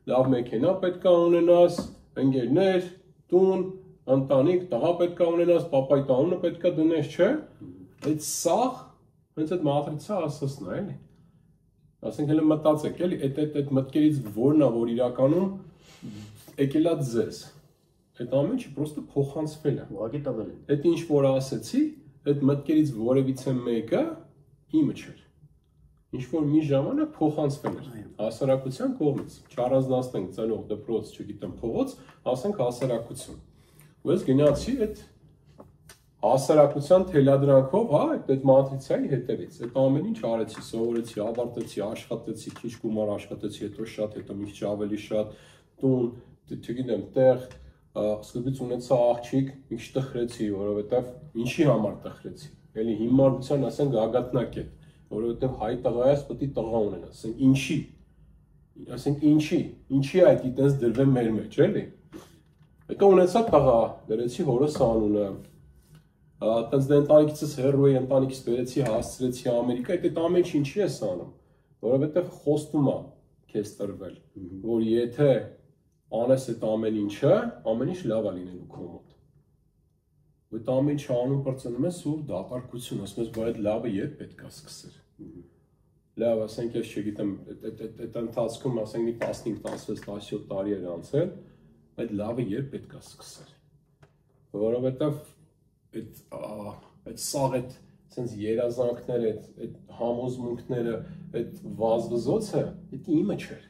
լավ մեքենա պետք է ունենաս, ընկերներ, տուն, ընտանիք, տղա պետք է ունենաս, պապայի տանունը պետք է դնես, չէ՞։ Այդ սաղ հենց այդ մատրիցա ասածն է, էլի։ Ասենք հենց մտածեք, էլի, այդ մտքերից որն է, որ իրականում եկել է ձեզ։ Այդ ամեն ինչը պրոստը փոխանցվել է։ Ուղղակի տվել են։ Այդ ինչ որ ասեցի, այդ մտքերից որևիցե մեկը իմը չէր։ Ինչ որ մի ժամանակ փոխանցվել էր հասարակության կողմից, չառանձնացնենք ծնող, դպրոց, չգիտեմ, փողոց, ասենք հասարակություն։ Ու ես գնացի այդ հասարակության թելադրանքով, հա, այդ մատրիցայի հետևից, այդ ամեն ինչ արեցի, սովորեցի, ավարտեցի, աշխատեցի, քիչ գումար աշխատեցի, հետո շատ, հետո մի քիչ ավելի շատ, տուն, չգիտեմ, տեղ, սկզբից ունեցա աղջիկ, մի քիչ տխրեցի, որովհետև ինչի համար տխրեցի։ Էլի հիմարության ասենք գագաթնակ է, որովհետև հայ տղա ես, պետք է տղա ունենա, ասենք ինչի այդ այդպես դրվեմ մեր մեջ, էլի։ Հետո ունեցա տղա, դրեցի հորս անունը, այդպես դե ընտանիքիցս հեռու էի, ընտանիքից բերեցի, հասցրեցի Ամերիկա, այդ ամեն ինչ ինչի ես անում, որովհետև խոստում է քեզ տրվել, որ եթե անես այդ ամեն ինչը, ամեն ինչ լավ է լինելու քո մոտ։ Այդ ամեն ինչը անում պրծնում ես ու դատարկություն, ասում ես, բայց այդ լավը երբ պետք է սկսել։ Լավ, ասենք ես չգիտեմ, այդ ընթացքում ասենք մի 15, 16, 17 տարի էր անցել, այդ լավը երբ պետք է սկսել։ Որովհետև այդ սաղ այդ sense երազանքները, այդ համոզմունքները, այդ վազվզոցը, այդ իմը չէր։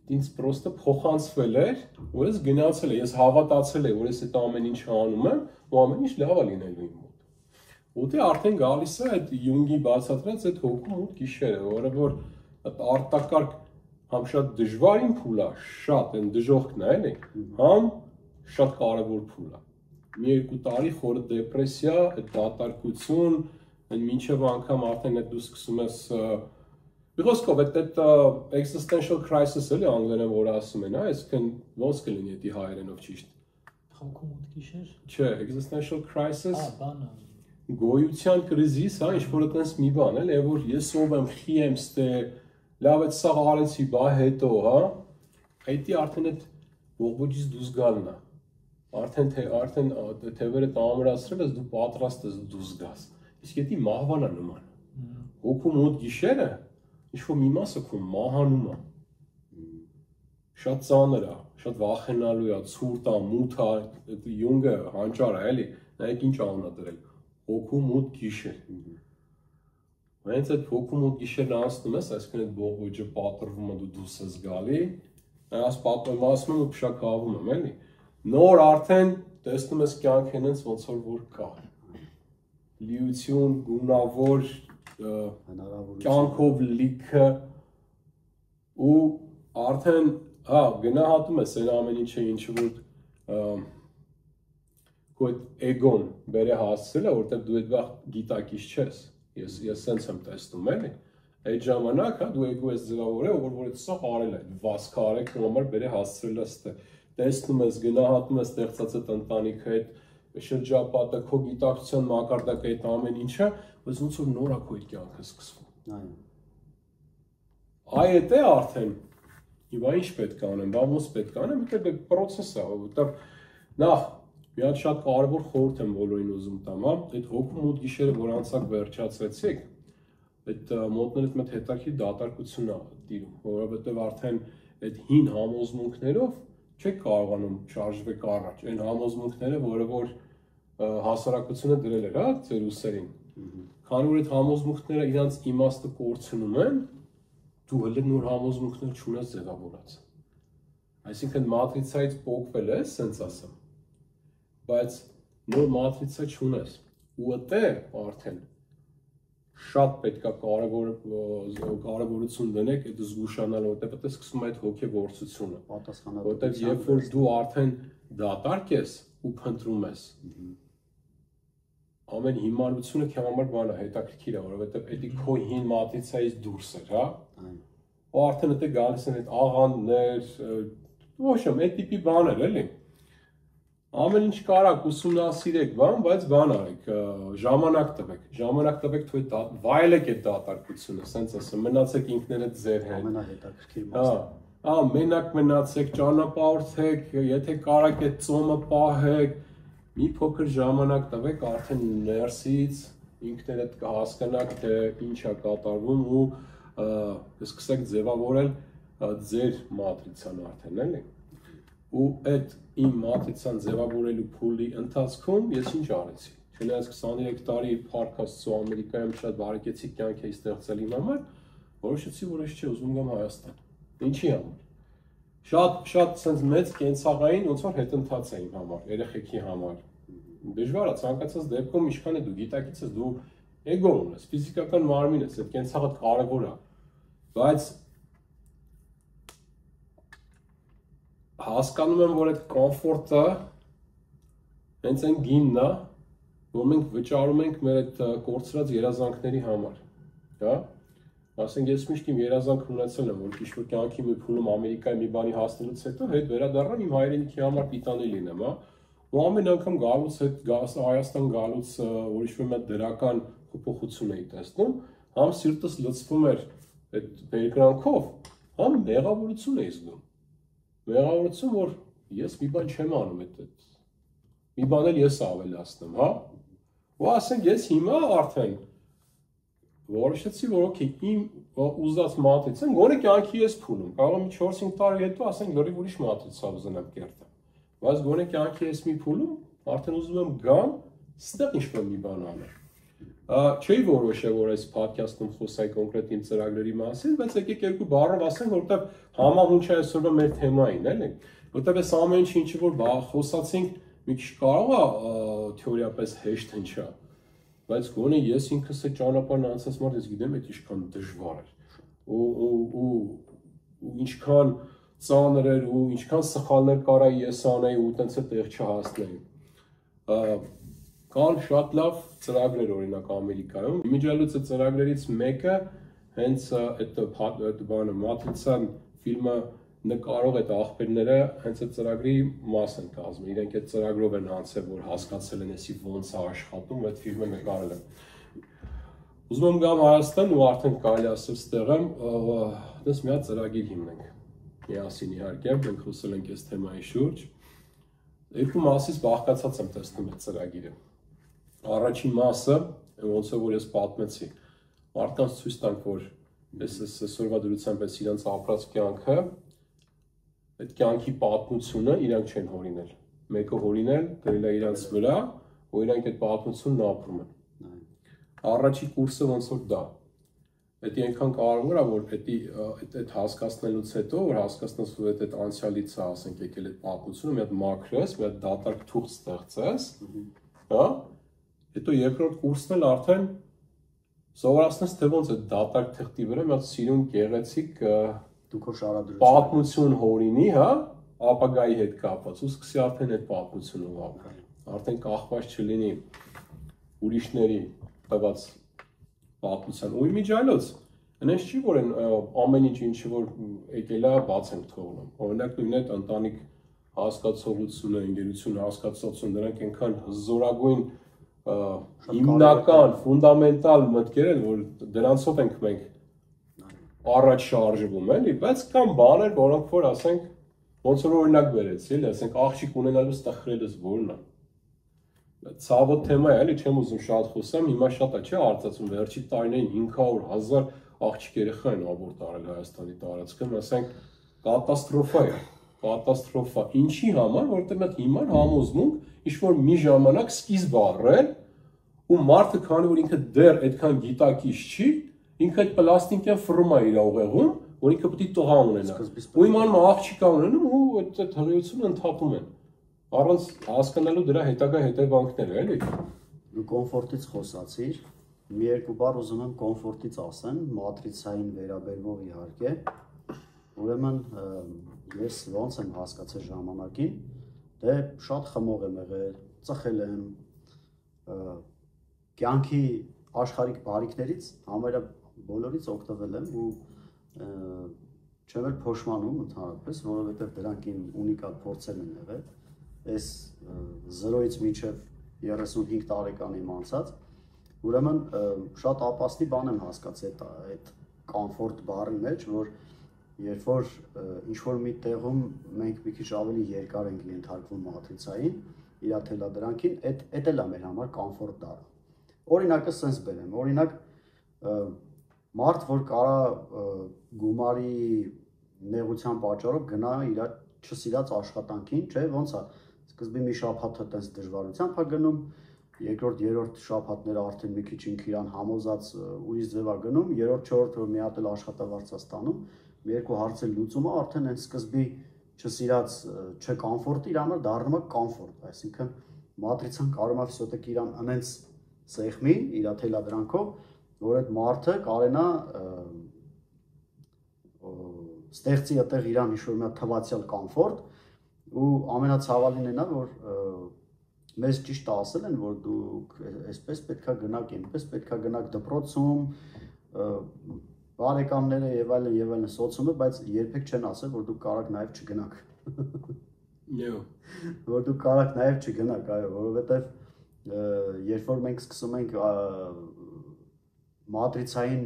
Ինձ պրոստը փոխանցվել էր, ու ես գնացել եմ, ես հավատացել եմ, որ ես այդ ամեն ինչը անում եմ, ու ամեն ինչ լավ է լինելու իմ մոտ։ Ու դե արդեն գալիս է այդ Յունգի բացատրած այդ հոգու մոտ գիշերը, որը որ այդ արտակարգ համ շատ դժվարին փուլ է, շատ այն դժոխքն է, էլի, համ շատ կարևոր փուլ է։ Մի 2 տարի խորը դեպրեսիա, այդ դատարկություն, այն մինչև անգամ արդեն այդ դու սկսում ես Բիղոսկով այդ existential crisis էլի անգլերեն որ ասում են, այսինքն ոնց կլինի դա հայերենով ճիշտ։ Հոգու մոտ գիշեր։ Չէ, existential crisis։ Բանը։ Գոյության կրիզիս, հա, ինչ որ այդպես մի բան էլ է, որ ես ով եմ, խի եմ ստե, լավ այդ սա արեցի, բա հետո, հա։ Այդի արդեն այդ ողբոջից դուրս գալն է։ Արդեն թևերը ամրացրել ես, դու պատրաստ ես դուրս գաս։ Իսկ դա մահվան է նման։ Հոգու մոտ գիշերը ինչ-որ մի մասը քո մահանում է, շատ ծանր է, շատ վախենալու է, ցուրտ է, մութ է, Յունգը հանճար է, էլի, նայեք ինչ անուն է դրել, հոգու մոտ գիշեր։ Հենց այդ հոգու մոտ գիշերն անցնում ես, այսինքն այդ բողոջը պատրվում է, դու դուրս ես գալի, այս պատմում ասում եմ ու փշակավում եմ, էլի, նոր արդեն տեսնում ես կյանք հենց ոնց որ կա, լիություն, գունավոր կյանքով լիքը ու արդեն հա գնահատում ես այն ամեն ինչը ինչը որ քո էգոն բերե հասցրել է որտեղ դու այդ գիտակից չես ես սենց եմ տեսնում էլի այդ ժամանակ հա դու էգո ես ձևավորել որ այդ սա արել է վասկա արել քո համար բերե հասցրել ես տեսնում ես գնահատում ես ստեղծած այդ ընտանիքը այդ շրջապատը քո գիտակցության մակարդակը այդ ամեն ինչը բայց ոնց որ նոր է քո կյանքը սկսվում այո այդ է արդեն եւ ինչ պետք է անեմ բամոս պետք է անեմ դա process է որովհետեւ նախ մի հատ շատ կարևոր խորհուրդ եմ բոլորին ուզում տամ հա այդ հոգու մոտ գիշերը որ անցակ վերջացրեցիք այդ մոդներդ մեծ հետաքրքիր դատարկություն է տիրում որովհետեւ արդեն այդ հին համոզմունքներով չեք կարողանում շարժվել առաջ այն համոզմունքները որը որ հասարակությունը դրել էր հա ձեր ուսերին քանի որ այդ համոզմունքները իրանց իմաստը կորցնում են դու հենց նոր համոզմունքներ չունես ձևավորած այսինքն մատրիցայից փոխվել ես սենց ասեմ բայց նոր մատրիցա չունես ու այդտեղ արդեն շատ պետք է կարևորություն դնեք այդ զգուշանալը որտեղ պետք է սկսում այդ հոգեվորցությունը որտեղ երբ որ դու արդեն դատարկ ես ու փնտրում ես ամեն հիմարությունը քո համար բան է հետաքրքիր է որովհետև էդի քո հին մատրիցայից դուրս էր հա ու արդեն դա գալիս են այդ աղանդներ ոչ եմ այդ տիպի բաներ էլի ամեն ինչ կարաք ուսումնասիրեք բան, բայց բան արեք, ժամանակ տվեք թույլ վայելեք այդ դատարկությունը, սենց ասեմ, մնացեք ինքներդ ձեր հետ։ Ամենահետաքրքիր մասը։ մենակ մնացեք, ճանապարհորդեք, եթե կարաք այդ ծոմը պահեք, մի փոքր ժամանակ տվեք, արդեն ներսից ինքներդ կհասկանաք, թե ինչ է կատարվում ու կսկսեք ձևավորել ձեր մատրիցան արդեն, էլի։ Ու այդ իմ մատրիցան ձևավորելու փուլի ընթացքում ես ինչ արեցի։ Չնայած 23 տարի Փառք Աստծո Ամերիկայում շատ բարեկեցիկ կյանք էի ստեղծել իմ համար, որոշեցի, որ ես չի ուզում գամ Հայաստան։ Ինչի համար։ Շատ sense մեծ կենցաղային ոնց որ հետընթաց է իմ համար, երեխեքի համար։ Դժվար է ցանկացած դեպքում ինչքան է դու գիտակից ես, դու էգո ունես, ֆիզիկական մարմին ես, այդ կենցաղը կարևոր է։ Բայց հասկանում եմ, որ այդ կոմֆորտը հենց այն գինն է, որ մենք վճարում ենք մեր այդ կորցրած երազանքների համար, հա։ Ասենք ես միշտ իմ երազանք ունեցել եմ, որ ինչ-որ կյանքի մի փուլում Ամերիկայի մի բանի հասնելուց հետո հետ վերադառնամ իմ հայրենիքի համար պիտանի լինեմ, հա։ Ու ամեն անգամ գալուց հետ Հայաստան գալուց, որ ինչ-որ մի դրական փոփոխություն էի տեսնում, համ սիրտս լցվում էր այդ բերկրանքով, համ մեղավորություն էի զգում։ Մեղավորություն, որ ես մի բան չեմ անում այդ մի բան էլ ես ավելացնում, հա։ Ու ասենք ես հիմա արդեն որոշեցի, որ օքեյ, իմ ուզած մատրիցան գոնե կյանքի ես փուլում, կարող եմ 4-5 տարի հետո ասենք լրիվ ուրիշ մատրիցա ուզենամ կերտեմ, բայց գոնե կյանքի ես մի փուլում արդեն ուզում եմ գամ, ստեղ ինչ-որ մի բան անել։ Չէի որոշել, որ այս podcast-ում խոսայի կոնկրետ իմ ծրագրերի մասին, բայց եկեք երկու բառով ասենք, որովհետև համահունչ է այսօրվա մեր թեմային, էլի, որովհետև այս ամեն ինչը որ խոսացինք, մի քիչ կարող է թեորիապես հեշտ հնչա, բայց գոնե ես ինքս այդ ճանապարհն անցած մարդ ես գիտեմ, այդ ինչքան դժվար էր ու ինչքան ծանր էր ու ինչքան սխալներ կարայի ես անեի ու տենց է տեղ չհասնեի։ Կան շատ լավ ծրագրեր օրինակ Ամերիկայում։ Իմիջիալուց այդ ծրագրերից մեկը հենց այդ բանը մատրիցան ֆիլմը նկարող այդ աղբերները հենց այդ ծրագրի մաս են կազմում։ Իրենք այդ ծրագրով են անցել, որ հասկացել են էսի ոնց է աշխատում, այդ ֆիլմը նկարել են։ Ուզում եմ գամ Հայաստան ու արդեն կարելի ասել ստեղ եմ, դες մի հատ ծրագիր հիմնենք։ Միասին իհարկե, մենք խոսել ենք այս թեմայի շուրջ։ Երկու մասից բաղկացած եմ տեսնում այդ ծրագիրը։ Առաջին մասը, ոնց որ ես պատմեցի, մարդկանց ցույց տանք, որ այսօրվա դրությամբ էս իրանց ապրած կյանքը, այդ կյանքի պատմությունը իրանք չեն հորինել։ Մեկը հորինել, դրել է իրանց վրա, ու իրանք այդ պատմությունն ապրում են։ Առաջի կուրսը ոնց որ դա։ Դա այնքան կարևոր է, որ այդ հասկացնելուց հետո, որ հասկացնես, որ այդ անցյալից է, ասենք, եկել այդ պատմությունը, մի հատ մաքրես, մի հատ դատարկ թուղթ ստեղծես, հա։ Հետո երկրորդ կուրսն էլ արդեն սովորացնես, թե ոնց այդ դատարկ թղթի վրա մի հատ սիրուն գեղեցիկ պատմություն հորինի, հա, ապագայի հետ կապված, ու սկսի արդեն այդ պատմությունով ապրել։ Արդեն կախված չլինի ուրիշների տված պատմության ու իմիջիալոց, այնպես չի, որ ամեն ինչ որ եկել է բաց ենք թողնում։ Օրինակ նույն այդ ընտանիք հասկացողությունը, ընկերություն հասկացողությունը, դրանք այնքան զորագույն հիմնական, ֆունդամենտալ մտքեր են, որ դրանցով ենք մենք առաջ շարժվում, էլի, բայց կան բաներ, որոնք որ ասենք ոնց որ օրինակ վերեցի, էլի, ասենք աղջիկ ունենալուց տխրելս որն է։ Ցավոտ թեմա է, էլի, չեմ ուզում շատ խոսեմ, հիմա շատ է, չէ, արծացում վերջի տարիներին 500,000 աղջիկ երեխա են աբորտ արել Հայաստանի տարածքում, ասենք կատաստրոֆա է, կատաստրոֆա։ Ինչի համար, որտեղ այդ հիմար համոզմունք ինչ որ մի ժամանակ սկիզբ առել ու մարդը քանի որ ինքը դեռ այդքան գիտակից չի, ինքը այդ պլաստիկյան ֆռում է իր ուղեղում, որ ինքը պետք է տղա ունենա։ Ու իմանում աղջիկա ունենում ու այդ հղիությունը ընդհատում են։ Առանց հասկանալու դրա հետագա հետևանքները, էլի։ Դու կոմֆորտից խոսացիր, մի երկու բառ ուզում եմ կոմֆորտից ասեմ, մատրիցային վերաբերվող իհարկե։ Ուրեմն ես ոնց եմ հասկացել ժամանակին, դե շատ խմող եմ եղել, ծխել եմ, կյանքի աշխարհիկ բարիքներից համարյա բոլորից օգտվել եմ ու չեմ էլ փոշմանում ընդհանրապես, որովհետև դրանք իմ ունիկալ փորձեր են եղել, այս 0-ից մինչև 35 տարեկան եմ անցած, ուրեմն շատ ապաստի բան եմ հասկացել այդ կոմֆորտ բառի մեջ, որ երբ որ ինչ-որ մի տեղում մենք մի քիչ ավելի երկար ենք ենթարկվում մատրիցային, իր թելադրանքին, այդ էլ է մեր համար կոմֆորտ դարը։ Օրինակը sense բերեմ, օրինակ մարդ, որ կարա գումարի նեղության պատճառով գնա իր չսիրած աշխատանքին, չէ, ոնց է, սկզբի մի շաբաթը տես դժվարությամբ է գնում, երկրորդ, երրորդ շաբաթները արդեն մի քիչ ինքը իրան համոզած ուրիշ ձև է գնում, երրորդ, չորրորդ որ մի հատ էլ աշխատավարձ է ստանում, մի երկու հարցեր լուծումը արդեն այն սկզբի չսիրած չկոմֆորտը իր համար դառնում է կոմֆորտ, այսինքն մատրիցան կարող է всё-таки իրան անենց սեղմի իր թելադրանքով, որ այդ մարդը կարենա ստեղծի այդտեղ իրան ինչ-որ մի թվացial կոմֆորտ ու ամենացավալին այն է, որ մեզ ճիշտ ասել են, որ դուք այսպես պետքա գնաք, այնպես պետքա գնաք դպրոցում, բարեկամները եւ այլն սոցիումը, բայց երբեք չեն ասել, որ դուք կարաք նաեւ չգնաք։ Որ դուք կարաք նաեւ չգնաք, այո, որովհետեւ երբ որ մենք սկսում ենք մատրիցային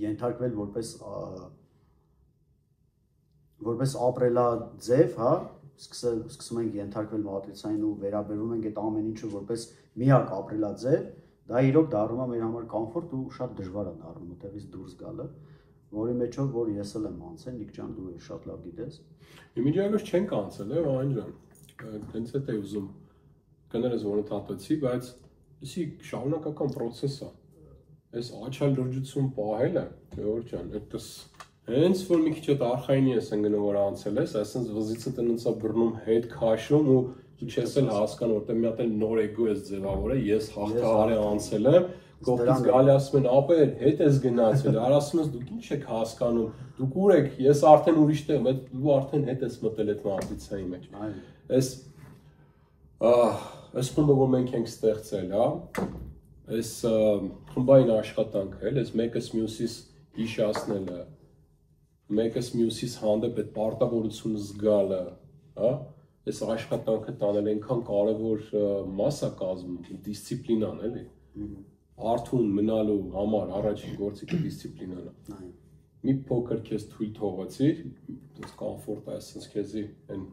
ենթարկվել որպես ապրելաձև, հա, սկսում ենք ենթարկվել մատրիցային ու վերաբերվում ենք այդ ամեն ինչը որպես միակ ապրելաձև, դա իրոք դառնում է մեր համար կոմֆորտ ու շատ դժվար է դառնում այդտեղից դուրս գալը, որի մեջով որ ես էլ եմ անցել, Նիկ ջան, դու շատ լավ գիտես։ Իմիջիայլոց չենք անցել, Վահան ջան, հենց այդ է ուզում կներես որ ընդհատեցի, բայց էսի շարունակական process է։ Այս աչալ լրջություն պահելը, Գեորգ ջան, այդպես հենց որ մի քիչ այդ արխայինի ես ընկնում որ անցել ես, այսինքն վզիցը տնոցա բռնում հետ քաշում ու դու չես էլ հասկանում, որտեղ մի հատ էլ նոր էգո ես ձևավորել, ես հաղթահարի անցել եմ, կողքից գալի ասում են, ապեր, հետ ես գնացել, ասում ես դուք ինչ եք հասկանում, դուք ուր եք, ես արդեն ուրիշ տեղ, դու արդեն հետ ես մտել այդ մատրիցայի մեջ։ Այս խումբը որ մենք ենք ստեղծել, հա, այս խմբային աշխատանքը, այս մեկս մյուսիս հիշացնելը, մեկս մյուսիս հանդեպ այդ պարտավորությունը զգալը, հա, այս աշխատանքը տանել այնքան կարևոր մաս է կազմում, դիսցիպլինան, էլի։ Արթուն մնալու համար առաջին գործիքը դիսցիպլինան է։ Մի փոքր քեզ թույլ թողացիր, այս կոմֆորտ է, այսպես քեզի այն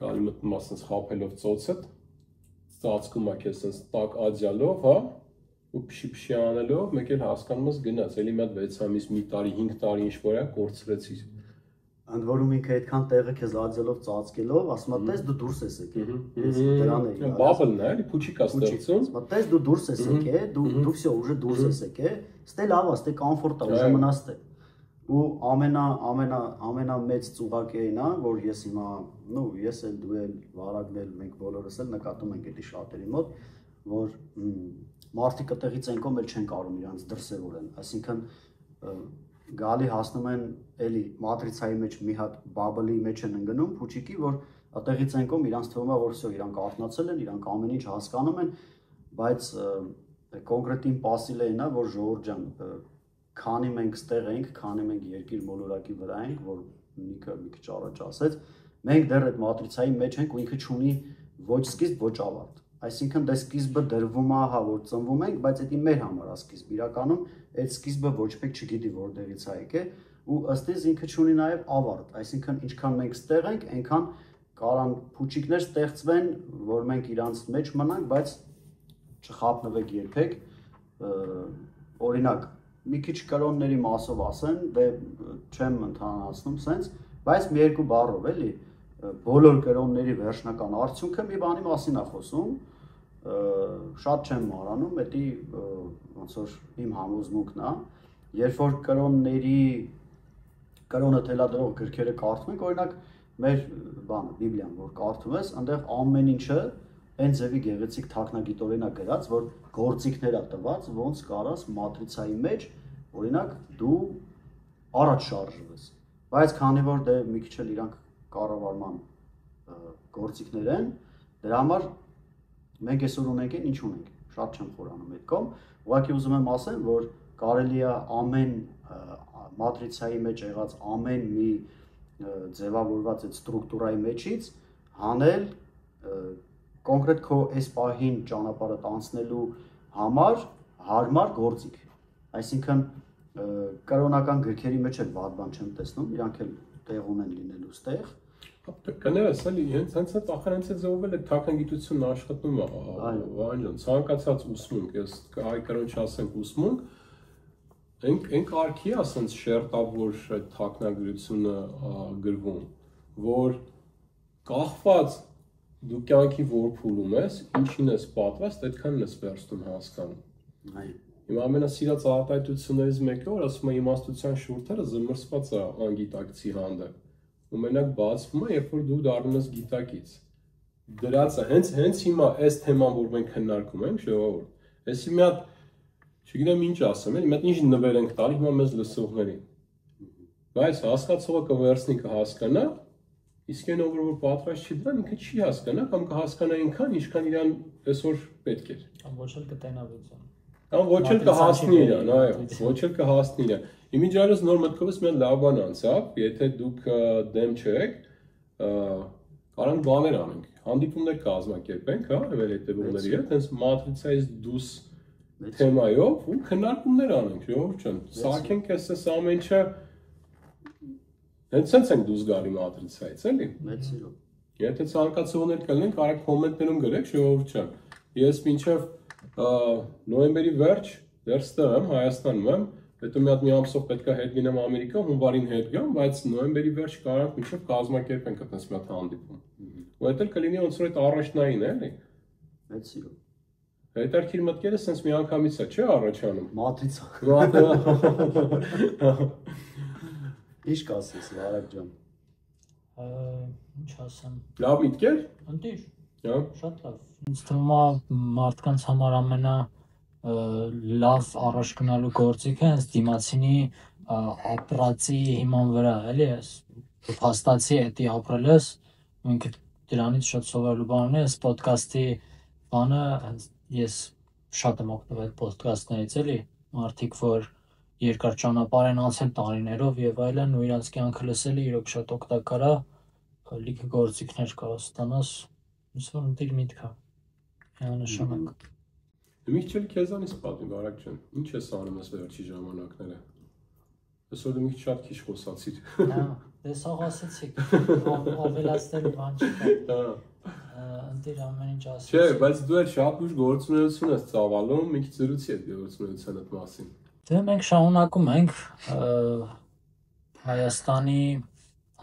գալի մտնում ասես խափելով ծոցդ, ծածկում է քեզ այսպես տակ աջալով, հա, ու փշի անելով, մեկ էլ հասկանում ես գնաց, էլի մի հատ 6 ամիս, մի տարի, 5 տարի ինչ որ է, կորցրեցիր։ Ընդ որում ինքը այդքան տեղը քեզ աջալով ծածկելով, ասում է, տես դու դուրս ես եկել։ Ես դրան էի։ Բաբլն է, էլի փուչիկ է ստեղծում։ Տես դու դուրս ես եկել, դու всё, уже դուրս ես եկել, ստե լավ է, ստե կոմֆորտ է, уже մնաց դե։ Ու ամենամեծ ծուղակին է, որ ես հիմա, նո, ես էլ դու էլ Վարագն էլ մենք բոլորս էլ նկատում ենք էլի շատերի մոտ, որ մարդիկ այդտեղից այնքան էլ չեն կարող իրանց դրսևորեն, այսինքն գալի հասնում են էլի մատրիցայի մեջ մի հատ բաբլի մեջ են ընկնում, փուչիկի, որ այդտեղից այնքան իրանց թվում է, որ всё, իրանք արթնացել են, իրանք ամեն ինչ հասկանում են, բայց կոնկրետին պասիլը այն է, որ Ժողովուրդ ջան, քանի մենք ստեղ ենք, քանի մենք երկիր մոլորակի վրա ենք, որ Նիկը մի քիչ առաջ ասեց, մենք դեռ այդ մատրիցայի մեջ ենք ու ինքը չունի ոչ սկիզբ, ոչ ավարտ։ Այսինքն դե սկիզբը դրվում է, հա, որ ծնվում ենք, բայց դա մեր համար է սկիզբ։ Իրականում այդ սկիզբը ոչ մեկ չգիտի որտեղից է եկել ու ըստ իս ինքը չունի նաև ավարտ։ Այսինքն ինչքան մենք ստեղ ենք, այնքան կարան փուչիկներ ստեղծվեն, որ մենք իրանց մեջ մնանք, բայց չխափնվեք երբեք։ Օրինակ, մի քիչ կրոնների մասով ասեն, դե չեմ ընդհանրացնում սենց, բայց մի երկու բառով էլի բոլոր կրոնների վերջնական արդյունքը մի բանի մասին է խոսում, շատ չեմ մարանում, դա ոնց որ իմ համոզմունքն է, երբ որ կրոնը թելադրող գրքերը կարդում ենք, օրինակ մեր բանը Բիբլիան, որ կարդում ես, այնտեղ ամեն ինչը այն ձևի գեղեցիկ թաքնագիտորեն է գրած, որ գործիքներ է տված, ոնց կարաս մատրիցայի մեջ, օրինակ դու առաջ շարժվես, բայց քանի որ դե մի քիչ էլ իրանք կառավարման գործիքներ են, դրա համար մենք այսօր ունենք ինչ ունենք, շատ չեմ խորանում այդ կողմ, ուղղակի ուզում եմ ասել, որ կարելի է ամեն մատրիցայի մեջ եղած ամեն մի ձևավորված այդ ստրուկտուրայի մեջից հանել կոնկրետ քո այս պահին ճանապարհդ անցնելու համար հարմար գործիք, այսինքն Կրոնական գրքերի մեջ էլ վատ բան չեմ տեսնում, իրանք էլ տեղ ունեն լինելու ստեղ։ Կներես, էլի, հենց այդ ախր հենց այդ զոհվել է թաքնագիտությունն աշխատում է, Վանջան, ցանկացած ուսմունք, ես հայ կրոնչ ասենք ուսմունք, այն կարգի է ասենց շերտավոր այդ թաքնագրությունը գրվում, որ կախված դու կյանքի որ փուլում ես, ինչին ես պատրաստ, այդքանն ես վերստում հասկանում։ Իմ ամենասիրած արտահայտություններից մեկը, որ ասում է իմաստության շուրթերը զմռսված է անգիտակցի հանդեպ։ Ու մենակ բացվում է, երբ որ դու դառնում ես գիտակից։ Դրած է հենց հիմա այս թեման, որ մենք քննարկում ենք, ժողովուրդ, էսի մի հատ, չգիտեմ ինչ ասեմ, մի հատ ինչ նվեր ենք տալի հիմա մեզ լսողներին։ Բայց հասկացողը կվերցնի կհասկանա, իսկ այն ով որ պատրաստ չի դրան, ինքը չի հասկանա կամ կհասկանա այնքան, ինչքան իրան այսօր պետք է։ Կամ ոչ էլ կտենա վիճան։ Կամ ոչ էլ կհասնի իրան, այո, ոչ էլ կհասնի իրան։ Իմիջիայլոց նոր մտքովս մի հատ լավ բան անցավ, եթե դուք դեմ չեք, կարանք բաներ անենք, հանդիպումներ կազմակերպենք, հա, մեր հետևողների հետ, հենց մատրիցայից դուրս թեմայով ու քննարկումներ անենք, ժողովուրդ ջան, սարքենք այս ամեն ինչը հենց սենց ենք դուրս գալի մատրիցայից, էլի։ Մեծ սիրով։ Եթե ցանկացողներ կլինեն, կարեք կոմենտներում գրեք, ժողովուրդ ջան։ Ես մինչև նոյեմբերի վերջ դեռ ստեղ եմ, Հայաստանում եմ, հետո մի հատ մի ամսով պետք է հետ գնամ Ամերիկա, հունվարին հետ գամ, բայց նոյեմբերի վերջ կարանք մինչև կազմակերպենք այդպես մի հատ հանդիպում։ Ու դա էլ կլինի ոնց որ այդ առաջնային է, էլի։ Մեծ սիրով։ Հետարքիր մտքերը sense մի անգամից է, չէ՞ առաջանում։ Մատրիցա։ Ինչ կասես, Վարակ ջան։ Ինչ ասեմ։ Լավ միտքեր։ Ընտիր։ Հա։ Շատ լավ։ Ինձ թվում է մարդկանց համար ամենա լավ առաջ գնալու գործիքը հենց դիմացինի ապրածի հիման վրա, էլի ես փաստացի էդի ապրել ես, ինքը դրանից շատ սովորելու բան ունի, այս ոդկասթի բանը ես շատ եմ օգտվել ոդկասթներից, էլի մարդիկ որ երկար ճանապարհ են անցել տարիներով եւ այլն ու իրանց կյանքը լսելի իրոք շատ օգտակար է, լիքը գործիքներ կարող ստանաս, ոնց որ ընտիր միտքը։ Միանշանակ։ Մի քիչ քեզանից պատմի, Վարակ ջան, ինչ ես անում ես վերջի ժամանակները։ Այսօր դու մի շատ քիչ խոսացիր։ Հա, դες ասացիք, ավելացնելու բան չկա։ Ընտիր ամեն ինչ ասեցի։ Չէ, բայց դու էլ շատ ուժ գործունեություն ես ծավալում, մի քիչ զրուցի այդ գործունեության մասին։ Դե մենք շարունակում ենք Հայաստանի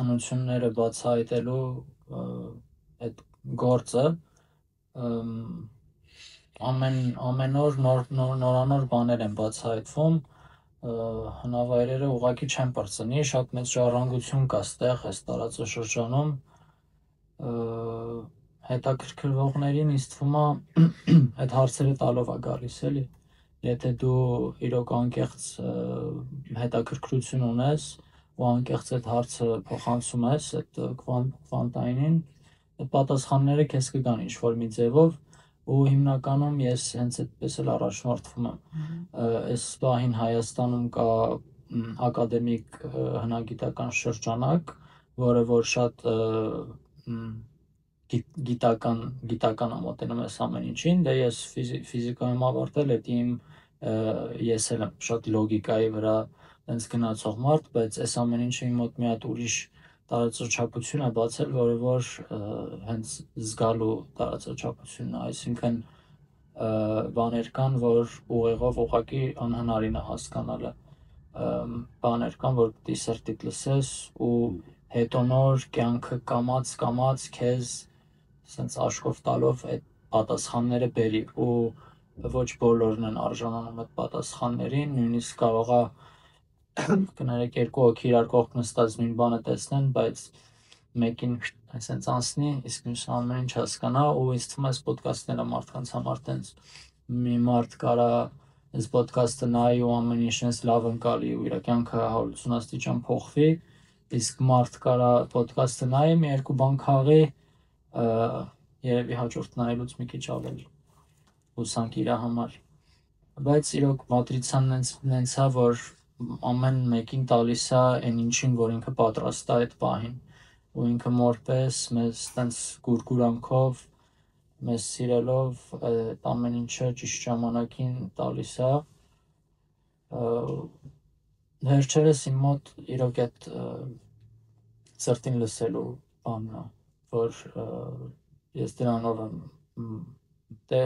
հնությունները բացահայտելու այդ գործը ամեն օր նորանոր բաներ են բացահայտվում, հնավայրերը ուղղակի չեն պրծնի, շատ մեծ ժառանգություն կա ստեղ այս տարածաշրջանում, հետաքրքրվողներին ինձ թվում է այդ հարցերը տալով է գալիս, էլի, եթե դու իրոք անկեղծ հետաքրքրություն ունես ու անկեղծ այդ հարցը փոխանցում ես այդ կվանտայինին, այդ պատասխանները քեզ կգան ինչ-որ մի ձևով ու հիմնականում ես հենց այդպես էլ առաջնորդվում եմ։ Այս պահին Հայաստանում կա ակադեմիկ հնագիտական շրջանակ, որը որ շատ գիտական ամոտենում ես ամեն ինչին, դե ես ֆիզիկայում ավարտել, էդ իմ ես էլ եմ շատ լոգիկայի վրա տենց գնացող մարդ, բայց այս ամեն ինչը իմ մոտ մի հատ ուրիշ տարածաչափություն է բացել, որը որ հենց զգալու տարածաչափությունն է, այսինքն բաներ կան, որ ուղեղով ուղղակի անհնարին է հասկանալը, բաներ կան, որ պիտի սրտիդ լսես ու հետո նոր կյանքը կամաց քեզ սենց աշխով տալով այդ պատասխանները բերի ու ոչ բոլորն են արժանանում այդ պատասխաններին, նույնիսկ կարող է կներեք երկու հոգի իրար կողք նստած նույն բանը տեսնեն, բայց մեկին այսենց անցնի, իսկ մյուսը ամեն ինչ հասկանա ու ինձ թվում է այս ոդկասթները մարդկանց համար տենց մի մարդ կարա այս ոդկասթը նայի ու ամեն ինչ ինձ լավ ընկալի ու իր կյանքը 180 աստիճան փոխվի, իսկ մարդ կարա ոդկասթը նայի, մի երկու բան քաղի, երևի հաջորդ նայելուց մի քիչ ավելի հուսանք իր համար, բայց իրոք մատրիցան նենց է, որ ամեն մեկին տալիս է այն ինչին, որ ինքը պատրաստ է այդ պահին ու ինքը մորպես մեզ տենց գուրգուրանքով մեզ սիրելով այդ ամեն ինչը ճիշտ ժամանակին տալիս է Վերջերս իմ մոտ իրոք այդ սրտին լսելու բանն է, որ ես դրանով եմ դե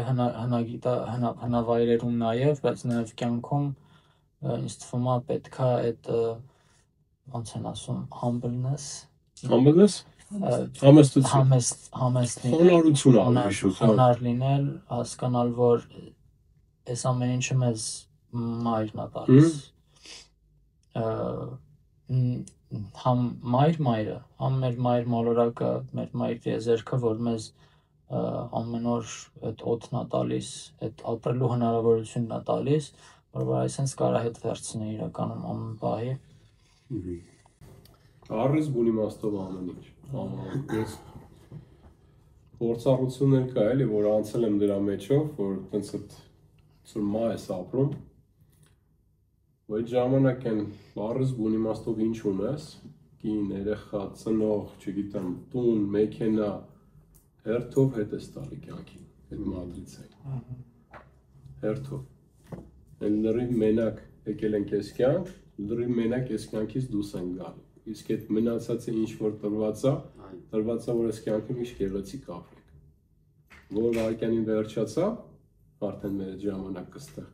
հնավայրերում նաև, բայց նաև կյանքում ինձ թվում է պետքա այդ ոնց են ասում humbleness խոնարհ լինել, հասկանալ, որ այս ամեն ինչը մեզ մայրն է տալիս, համ մայրը, համ մեր մայր մոլորակը, մեր մայր տիեզերքը, որ մեզ ամեն օր այդ օդն է տալիս, այդ ապրելու հնարավորությունն է տալիս, որ այսպես կարա հետ վերցնի իրականում ամեն պահի։ Առիզ բուն իմաստով ամեն ինչ, ես փորձառություններ կա էլի, որ անցել եմ դրա մեջով, որ տենց այդ ծրմա ես ապրում, ու այդ ժամանակ են առիզ բուն իմաստով ինչ ունես, կին, երեխա, ծնող, չգիտեմ, տուն, մեքենա, հերթով հետ ես տալի կյանքին, այդ մատրիցային, հերթով, են լրիվ մենակ եկել ենք ես կյանք, լրիվ մենակ ես կյանքից դուս են գալի, իսկ այդ մնացածը ինչ որ տրված է, որ ես կյանքում ինչ գեղեցիկ ապրեք, որ վարկյանին վերջացա, արդեն մեր ժամանակ կստեղ,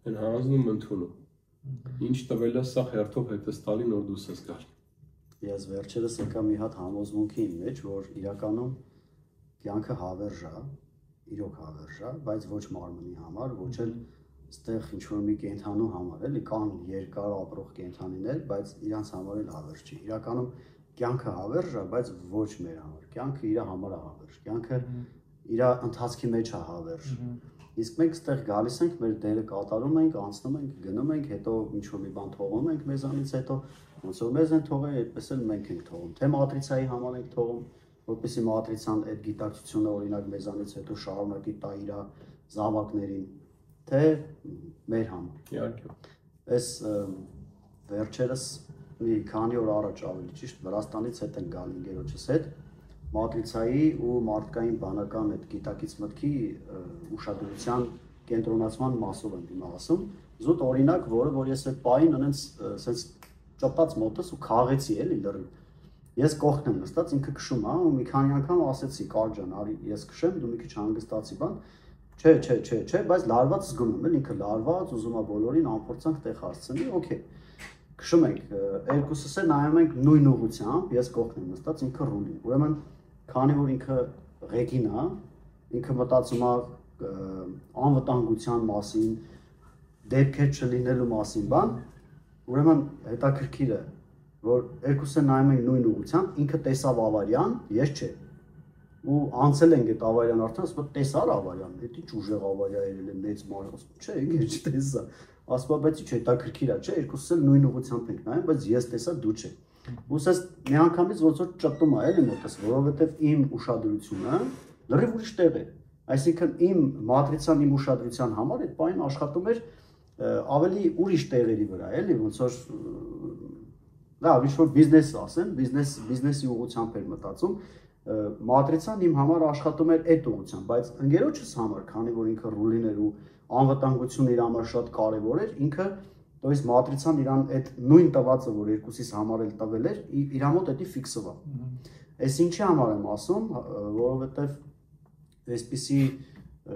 են հանձնում ընդունում, ինչ տվել է սա հերթով հետ ես տալի, նոր դուս ես գալի։ Ես վերջերս եկա մի հատ համոզմունքի իմ մեջ, որ իրականում կյանքը հավերժ է, իրոք հավերժ է, բայց ոչ մարմնի համար, ոչ էլ ստեղ ինչ-որ մի կենթանու համար, էլի կան երկար ապրող կենթանիներ, բայց իրանց համար էլ հավերժ չի։ Իրականում կյանքը հավերժ է, բայց ոչ մեր համար։ Կյանքը իր համար է հավերժ։ Կյանքը իր ընթացքի մեջ է հավերժ։ Իսկ մենք ստեղ գալիս ենք, մեր դերը կատարում ենք, անցնում ենք, գնում ենք, հետո ինչ-որ մի բան թողում ենք մեզանից, հետո ոնց որ մեզ են թողել, այդպես էլ մենք ենք թողում։ Թե մատրիցայի համար ենք թողում, որպեսզի մատրիցան այդ գիտակցությունը օրինակ մեզանից հետո շարունակի տա իր զավակներին, թե մեր համար։ Իհարկե։ Այս վերջերս մի քանի օր առաջ ավելի ճիշտ Վրաստանից հետ են գալի ընկերոջս հետ մատրիցայի ու մարդկային բանական այդ գիտակից մտքի ուշադրության կենտրոնացման մասով եմ հիմա ասում։ Զուտ օրինակ, որ ես այդ պահին այնպես ճպտաց մոտս ու քաղեցի էլի լրիվ։ Ես կողքն եմ նստած, ինքը քշում է ու մի քանի անգամ ասեցի Կարլ ջան, արի ես քշեմ, դու մի քիչ հանգստացի բան։ Չէ, բայց լարված զգում եմ, ինքը լարված, ուզում է բոլորին անփորձանք տեղ հասցնի, օքեյ։ Քշում ենք, երկուսս էլ նայում ենք նույն ուղղությամբ, ես կողքն եմ նստած, ինքը ռուլին։ Ուրեմն, քանի որ ինքը ղեկին է, ինքը մտածում է անվտանգության մասին, դեպքեր չլինելու մասին, բան, ուրեմն հետաքրքիր է, որ երկուսս էլ նայում ենք նույն ուղղությամբ, ինքը տեսավ ավարյան, ես չէ։ Ու անցել ենք այդ ավարյան արդեն, ասում եմ, տեսար ավարյան, դա ինչ ուժեղ ավարյա եղել է մեծ ման, ասում եմ, չէ, ինքը չտեսա։ Ասում եմ, բայց ինչ հետաքրքիր է, չէ, երկուսս էլ նույն ուղղությամբ ենք նայում, բայց ես տեսա, դու չէ։ Ուսես միանգամից ոնց որ ճպտում է էլի մոտս, որովհետև իմ ուշադրությունը լրիվ ուրիշ տեղ է։ Այսինքն իմ մատրիցան իմ ուշադրության համար այդ բանը աշխատում էր ավելի ուրիշ տեղերի վրա, էլի ոնց որ լավ, ինչ որ բիզնես ասեն, բիզնեսի ուղղությամբ էր մտածում, մատրիցան իմ համար աշխատում էր այդ ուղղությամբ, բայց ընկերոջս համար, քանի որ ինքը ռուլին էր ու անվտանգությունը իր համար շատ կարևոր էր, ինքը то есть մատրիցան իրան այդ նույն տվածը, որ երկուսիս համար էլ տվել էր, իր մոտ էդի ֆիքսվա։ Այս ինչի համար եմ ասում, որովհետև այսպիսի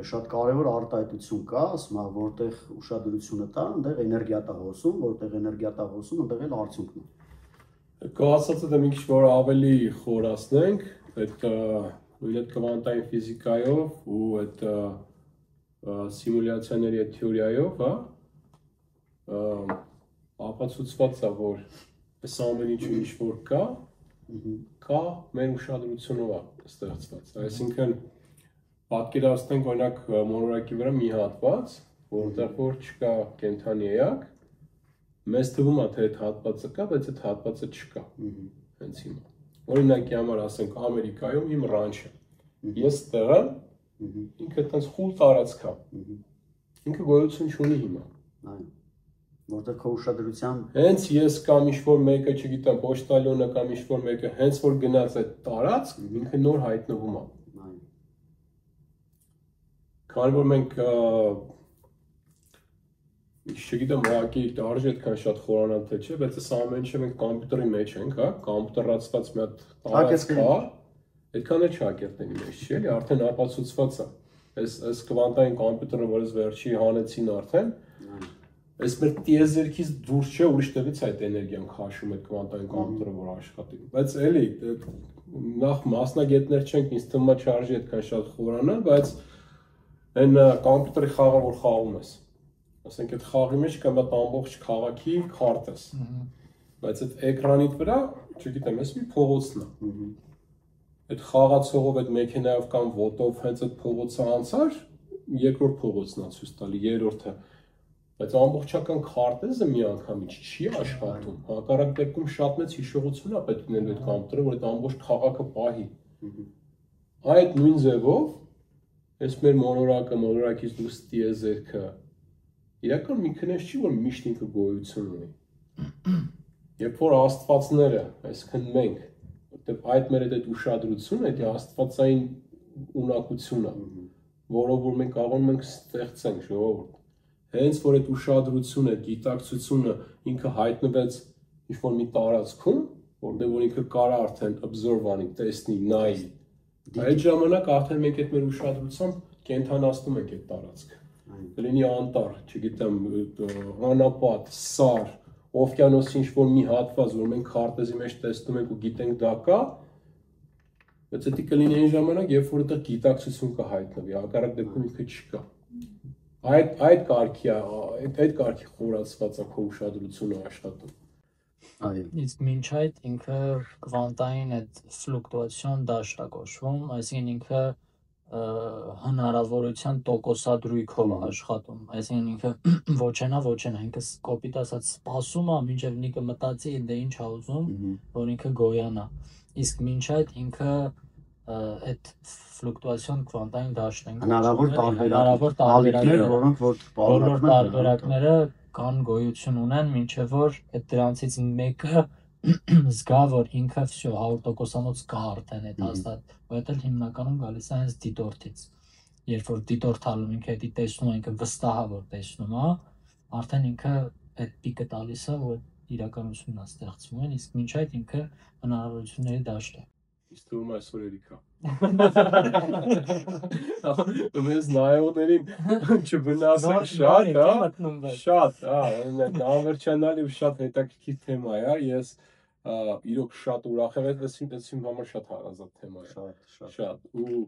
շատ կարևոր արտահայտություն կա, ասում եմ, որտեղ ուշադրությունը տա, այնտեղ էներգիա տա հոսում, որտեղ էներգիա տա հոսում, այնտեղ էլ արդյունքն է։ Կա ասածը դա մի քիչ որ ավելի խորացնենք, այդ նույն այդ կվանտային ֆիզիկայով ու այդ սիմուլյացիաների այդ թեորիայով, հա, ապացուցված է, որ այս ամեն ինչը ինչ որ կա մեր ուշադրությունով է ստեղծված։ Այսինքն պատկերացնենք օրինակ մոլորակի վրա մի հատված, որտեղ որ չկա կենդանի էակ, մեզ թվում է թե այդ հատվածը կա, բայց այդ հատվածը չկա։ Հենց հիմա։ Օրինակի համար ասենք Ամերիկայում իմ ռանչը։ Ես տեղը ինքը այդպես խուլ տարածք է։ Ինքը գոյություն չունի հիմա։ Այո։ Որտեղ քո ուշադրության հենց ես կամ ինչ-որ մեկը, չգիտեմ, պոչտալյոնը կամ ինչ-որ մեկը հենց որ գնաց այդ տարածք, ինքը նոր հայտնվում է։ Քանի որ մենք Չգիտեմ, ուղղակի արժի այդքան շատ խորանալ թե չէ, բայց այս ամեն ինչը մենք կոմպյուտերի մեջ ենք, հա, կոմպյուտերացված մի հատ տարածք կա, այդքան էլ չակերտների մեջ չի, էլի, արդեն ապացուցված է։ Այս կվանտային կոմպյուտերը, որ ես վերջի հանեցին արդեն, այս մեր տիեզերքից դուրս չէ, ուրիշ տեղից այդ էներգիան քաշում այդ կվանտային կոմպյուտերը, որ աշխատի։ Բայց էլի նախ մասնագետներ չենք, ինձ թվում է չարժի այդքան շատ խորանալ, բայց այն կոմպյուտերի խաղը, որ խաղում ես, ասենք այդ խաղի մեջ կա մի ամբողջ քաղաքի քարտս, բայց այդ էկրանիդ վրա, չգիտեմ, ես մի փողոցն է։ Այդ խաղացողով, այդ մեքենայով կամ ոտով հենց այդ փողոցը անցար, երկրորդ փողոցն է ցույց տալի, երրորդը։ Բայց ամբողջական քարտեզը մի անգամից չի աշխատում։ Հակառակ դեպքում շատ մեծ հիշողություն է պետք ունենալու այդ կոմպյուտերը, որ այդ ամբողջ քաղաքը պահի։ Այդ նույն ձևով, այս մեր մոլորակից դուրս տիեզերքը իրական մի քնես չի, որ միշտ ինքը գոյություն ունի։ Երբ որ աստվածները, այսինքն մենք, որտեղ այդ մեր այդ ուշադրությունը, այդ աստվածային ունակությունը, որով որ մենք կարողանում ենք ստեղծենք ժողովուրդ։ Հենց որ այդ ուշադրությունը, այդ գիտակցությունը ինքը հայտնվեց ինչ-որ մի տարածքում, որտեղ որ ինքը կարա արդեն absorb անի, տեսնի, նայի, այդ ժամանակ արդեն մենք այդ մեր ուշադրությամբ կենթանացնում ենք այդ տարածքը։ Լինի անտառ, չգիտեմ, անապատ, սար, օվկիանոսի ինչ-որ մի հատված, որ մենք քարտեզի մեջ տեսնում ենք ու գիտենք դա կա, բայց դա կլինի այն ժամանակ, երբ որ այդտեղ գիտակցություն կհայտնվի, հակառակ դեպքում ինքը չկա։ Այդ կարգի խորացված է քո ուշադրությունը աշխատում։ Իսկ մինչ այդ ինքը կվանտային այդ ֆլուկտուացիոն դաշտ է կոչվում, այսինքն ինքը հնարավորության տոկոսադրույքով է աշխատում, այսինքն ինքը ոչ ինքը կոպիտ ասած սպասում է, մինչև ինքը մտածի դե ինչ ա ուզում, որ ինքը գոյանա, իսկ մինչ այդ ինքը այդ ֆլուկտուացիոն կվանտային դաշտ են հնարավոր տարբերակներ, որոնք տարբերակները կան գոյություն ունեն, մինչև որ այդ դրանցից մեկը զգա, որ ինքը 100%-անոց կա արդեն այդ հաստատ, որտեղ հիմնականում գալիս է հենց դիտորդից։ Երբ որ դիտորդալում ինքը դա տեսնում է, ինքը վստահ է, որ տեսնում է, արդեն ինքը այդ պիկը տալիս է, որ իրականությունն է ստեղծվում, իսկ մինչ այդ ինքը հնարավորությունների դաշտ է։ Իսկ թվում է այսօր երիքա։ Մեզ նայողներին չվնասեք շատ, հա, շատ, անվերջանալի ու շատ հետաքրքիր թեմա է, ես իրոք շատ ուրախ եմ, այս իմ համար շատ հարազատ թեմա է, շատ, ու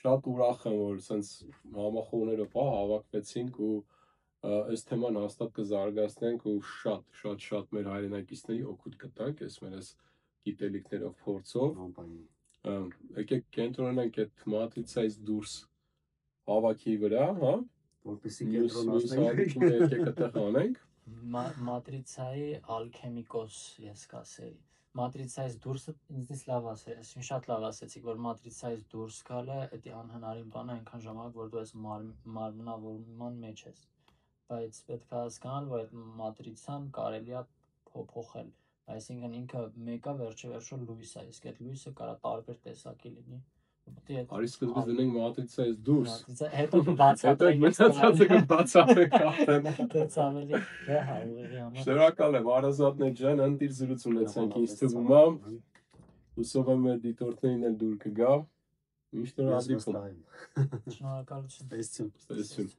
շատ ուրախ եմ, որ սենց համախոհներով հավաքվեցինք ու այս թեման հաստատ կզարգացնենք ու շատ մեր հայրենակիցների օգուտ կտանք, այս մեր այս գիտելիքներով, փորձով, եկեք կենտրոնանանք այդ մատրիցայից դուրս հավաքի վրա, հա, որպեսզի կենտրոնացնենք, եկեք այդտեղ անենք։ Մատրիցայի ալքեմիկոս ես կասեի։ Մատրիցայից դուրսը ինձնից լավ ասես, շատ լավ ասեցիք, որ մատրիցայից դուրս գալը դա անհնարին բան է, այնքան ժամանակ որ դու այս մարմնավորման մեջ ես։ Բայց պետք է հասկանալ, որ այդ մատրիցան կարելի է փոփոխել, այսինքն ինքը մեկը վերջը լույս է, իսկ այդ լույսը կարա տարբեր տեսակի լինի։ Արի սկզբից դնենք մատրիցայից դուրս։ Հետո բացատրենք, մնացածը կբացատրենք արդեն։ Դից ավելի հա ուղիղ համար։ Շնորհակալ եմ Արազատներ ջան, ընտիր զրույց ունեցանք ինձ թվում է։ Հուսով եմ մեր դիտորդներին էլ դուր կգա։ Միշտ նոր հանդիպում։ Շնորհակալություն։ Տեսություն։